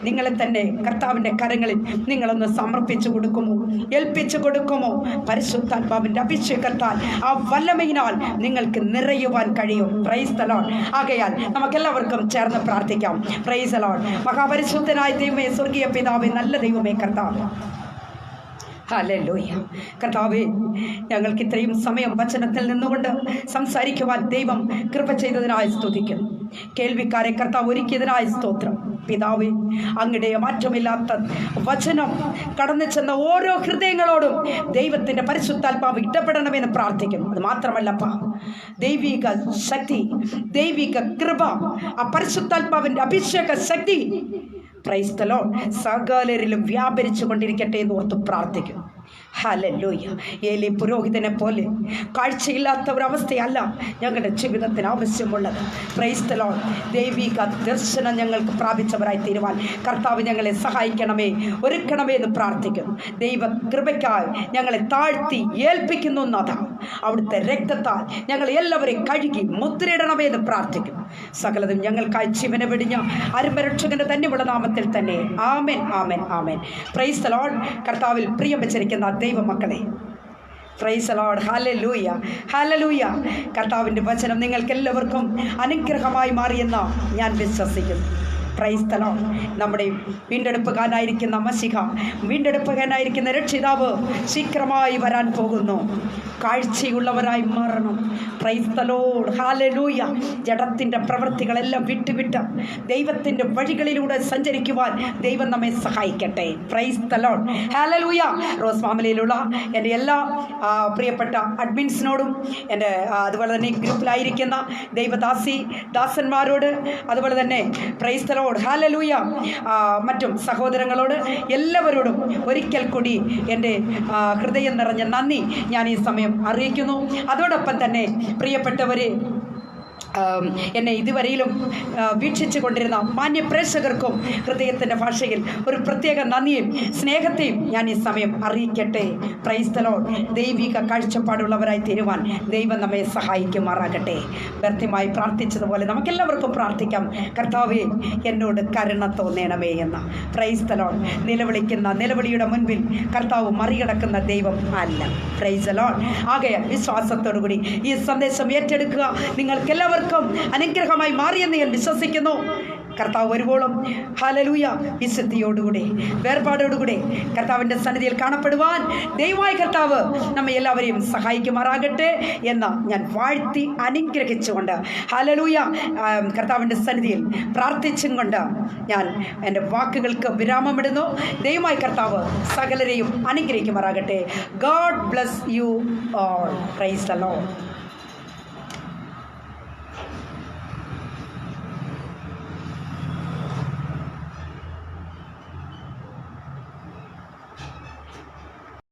നിങ്ങളെ തന്നെ കർത്താവിൻ്റെ കരങ്ങളിൽ നിങ്ങളൊന്ന് സമർപ്പിച്ചു കൊടുക്കുമോ? ഏൽപ്പിച്ചു കൊടുക്കുമോ? പരിശുദ്ധാത്മാവിൻ്റെ അഭിഷേകത്താൽ, ആ വല്ലമയിനാൽ നിങ്ങൾക്ക് നിറയുവാൻ കഴിയും. Price the Lord. ആകയാൽ നമുക്കെല്ലാവർക്കും ചേർന്ന് പ്രാർത്ഥിക്കാം. Praise the Lord. മഹാപരിശുദ്ധനായ ദൈവമേ, സ്വർഗീയ പിതാവേ, നല്ല ദൈവമേ, കർത്താവ്, ഹല്ലേലൂയ. കർത്താവേ, ഞങ്ങൾക്ക് ഇത്രയും സമയം വചനത്തിൽ നിന്നുകൊണ്ട് സംസാരിക്കുവാൻ ദൈവം കൃപ ചെയ്തതിനായി സ്തുതിക്കുന്നു. കേൾവിക്കാരെ കർത്താവ് ഒരുക്കിയതിനായി സ്തോത്രം. പിതാവേ, അങ്ങയുടെ മാറ്റമില്ലാത്ത വചനം കടന്നു ചെന്ന ഓരോ ഹൃദയങ്ങളോടും ദൈവത്തിൻ്റെ പരിശുദ്ധാത്മാവ് ഇടപെടണമെന്ന് പ്രാർത്ഥിക്കുന്നു. അത് മാത്രമല്ലപ്പാ, ദൈവിക ശക്തി, ദൈവിക കൃപ, ആ പരിശുദ്ധാത്മാവിൻ്റെ അഭിഷേക ശക്തി പ്രൈസ് ദി ലോർഡ് സകലരിലും വ്യാപരിച്ചു കൊണ്ടിരിക്കട്ടെ എന്ന് ഓർത്ത് പ്രാർത്ഥിക്കുന്നു. ഹല്ലേലൂയ. ഏലി പുരോഹിതനെ പോലെ കാഴ്ചയില്ലാത്ത ഒരവസ്ഥയല്ല ഞങ്ങളുടെ ജീവിതത്തിന് ആവശ്യമുള്ളത്. Price the Lord. ദൈവിക ദർശനം ഞങ്ങൾക്ക് പ്രാപിച്ചവരായി തീരുവാൻ കർത്താവ് ഞങ്ങളെ സഹായിക്കണമേ, ഒരുക്കണമേ എന്ന് പ്രാർത്ഥിക്കുന്നു. ദൈവ കൃപയ്ക്കായി ഞങ്ങളെ താഴ്ത്തി ഏൽപ്പിക്കുന്നു. നാഥ, അവിടുത്തെ രക്തത്താൽ ഞങ്ങൾ എല്ലാവരെയും കഴുകി മുദ്രയിടണമേ എന്ന് പ്രാർത്ഥിക്കുന്നു. സകലതും ഞങ്ങൾക്കായി ജീവനെ വെടിഞ്ഞ അരുമരക്ഷകന്റെ തന്നെയുള്ള നാമത്തിൽ തന്നെ. ആമേൻ, ആമേൻ, ആമേൻ. Praise the Lord. കർത്താവിൽ പ്രിയം വെച്ചിരിക്കുന്ന ദൈവമക്കളെ, പ്രൈസ് ദി ലോർഡ്. ഹല്ലേലൂയ, ഹല്ലേലൂയ. കർത്താവിൻ്റെ വചനം നിങ്ങൾക്കെല്ലാവർക്കും അനുഗ്രഹമായി മാറിയെന്ന് ഞാൻ വിശ്വസിക്കുന്നു. Praise the Lord. നമ്മുടെ വീണ്ടെടുപ്പുകാരനായിരിക്കുന്ന മശിഹ, വീണ്ടെടുപ്പുകാരനായിരിക്കുന്ന രക്ഷിതാവ് ശീഘ്രമായി വരാൻ പോകുന്നു. കാഴ്ചയുള്ളവരായി മാറണം. Praise the Lord. ഹല്ലേലൂയ. ജഡത്തിൻ്റെ പ്രവൃത്തികളെല്ലാം വിട്ടുവിട്ട് ദൈവത്തിൻ്റെ വഴികളിലൂടെ സഞ്ചരിക്കുവാൻ ദൈവം നമ്മെ സഹായിക്കട്ടെ. Praise the Lord. ഹല്ലേലൂയ. റോസ് ഫാമിലിയിലുള്ള എൻ്റെ എല്ലാ പ്രിയപ്പെട്ട അഡ്മിൻസിനോടും എൻ്റെ അതുപോലെ തന്നെ ഗ്രൂപ്പിലായിരിക്കുന്ന ദാസന്മാരോട്, അതുപോലെ തന്നെ പ്രൈസ് ദി ലോർഡ് ഹല്ലേലൂയ മറ്റും സഹോദരങ്ങളോട് എല്ലാവരോടും ഒരിക്കൽ കൂടി എൻ്റെ ഹൃദയം നിറഞ്ഞ നന്ദി ഞാൻ ഈ സമയം അറിയിക്കുന്നു. അതോടൊപ്പം തന്നെ പ്രിയപ്പെട്ടവരെ, എന്നെ ഇതുവരെയിലും വീക്ഷിച്ചു കൊണ്ടിരുന്ന മാന്യപ്രേക്ഷകർക്കും ഹൃദയത്തിൻ്റെ ഭാഷയിൽ ഒരു പ്രത്യേക നന്ദിയും സ്നേഹത്തെയും ഞാൻ ഈ സമയം അറിയിക്കട്ടെ. Praise the Lord. ദൈവിക കാഴ്ചപ്പാടുള്ളവരായി തീരുവാൻ ദൈവം നമ്മെ സഹായിക്കുമാറാകട്ടെ. വ്യർത്ഥമായി പ്രാർത്ഥിച്ചതുപോലെ നമുക്കെല്ലാവർക്കും പ്രാർത്ഥിക്കാം. കർത്താവേ, എന്നോട് കരുണ തോന്നണമേ എന്ന. Praise the Lord. നിലവിളിക്കുന്ന നിലവിളിയുടെ മുൻപിൽ കർത്താവ് മറികടക്കുന്ന ദൈവം അല്ല. Praise the Lord. ആകയാൽ വിശ്വാസത്തോടുകൂടി ഈ സന്ദേശം ഏറ്റെടുക്കുക. നിങ്ങൾക്കെല്ലാവർക്കും അനുഗ്രഹമായി മാറിയെന്ന് ഞാൻ വിശ്വസിക്കുന്നു. കർത്താവ് വരുവോളം ഹല്ലേലൂയ വിശുദ്ധിയോടുകൂടെ വേർപാടോടുകൂടെ കർത്താവിൻ്റെ സന്നിധിയിൽ കാണപ്പെടുവാൻ ദൈവമായ കർത്താവ് നമ്മെ എല്ലാവരെയും സഹായിക്കുമാറാകട്ടെ എന്ന് ഞാൻ വാഴ്ത്തി അനുഗ്രഹിച്ചുകൊണ്ട് ഹല്ലേലൂയ കർത്താവിൻ്റെ സന്നിധിയിൽ പ്രാർത്ഥിച്ചും കൊണ്ട് ഞാൻ എൻ്റെ വാക്കുകൾക്ക് വിരാമമിടുന്നു. ദൈവമായ കർത്താവ് സകലരെയും അനുഗ്രഹിക്കുമാറാകട്ടെ. God bless you all. Price the Lord.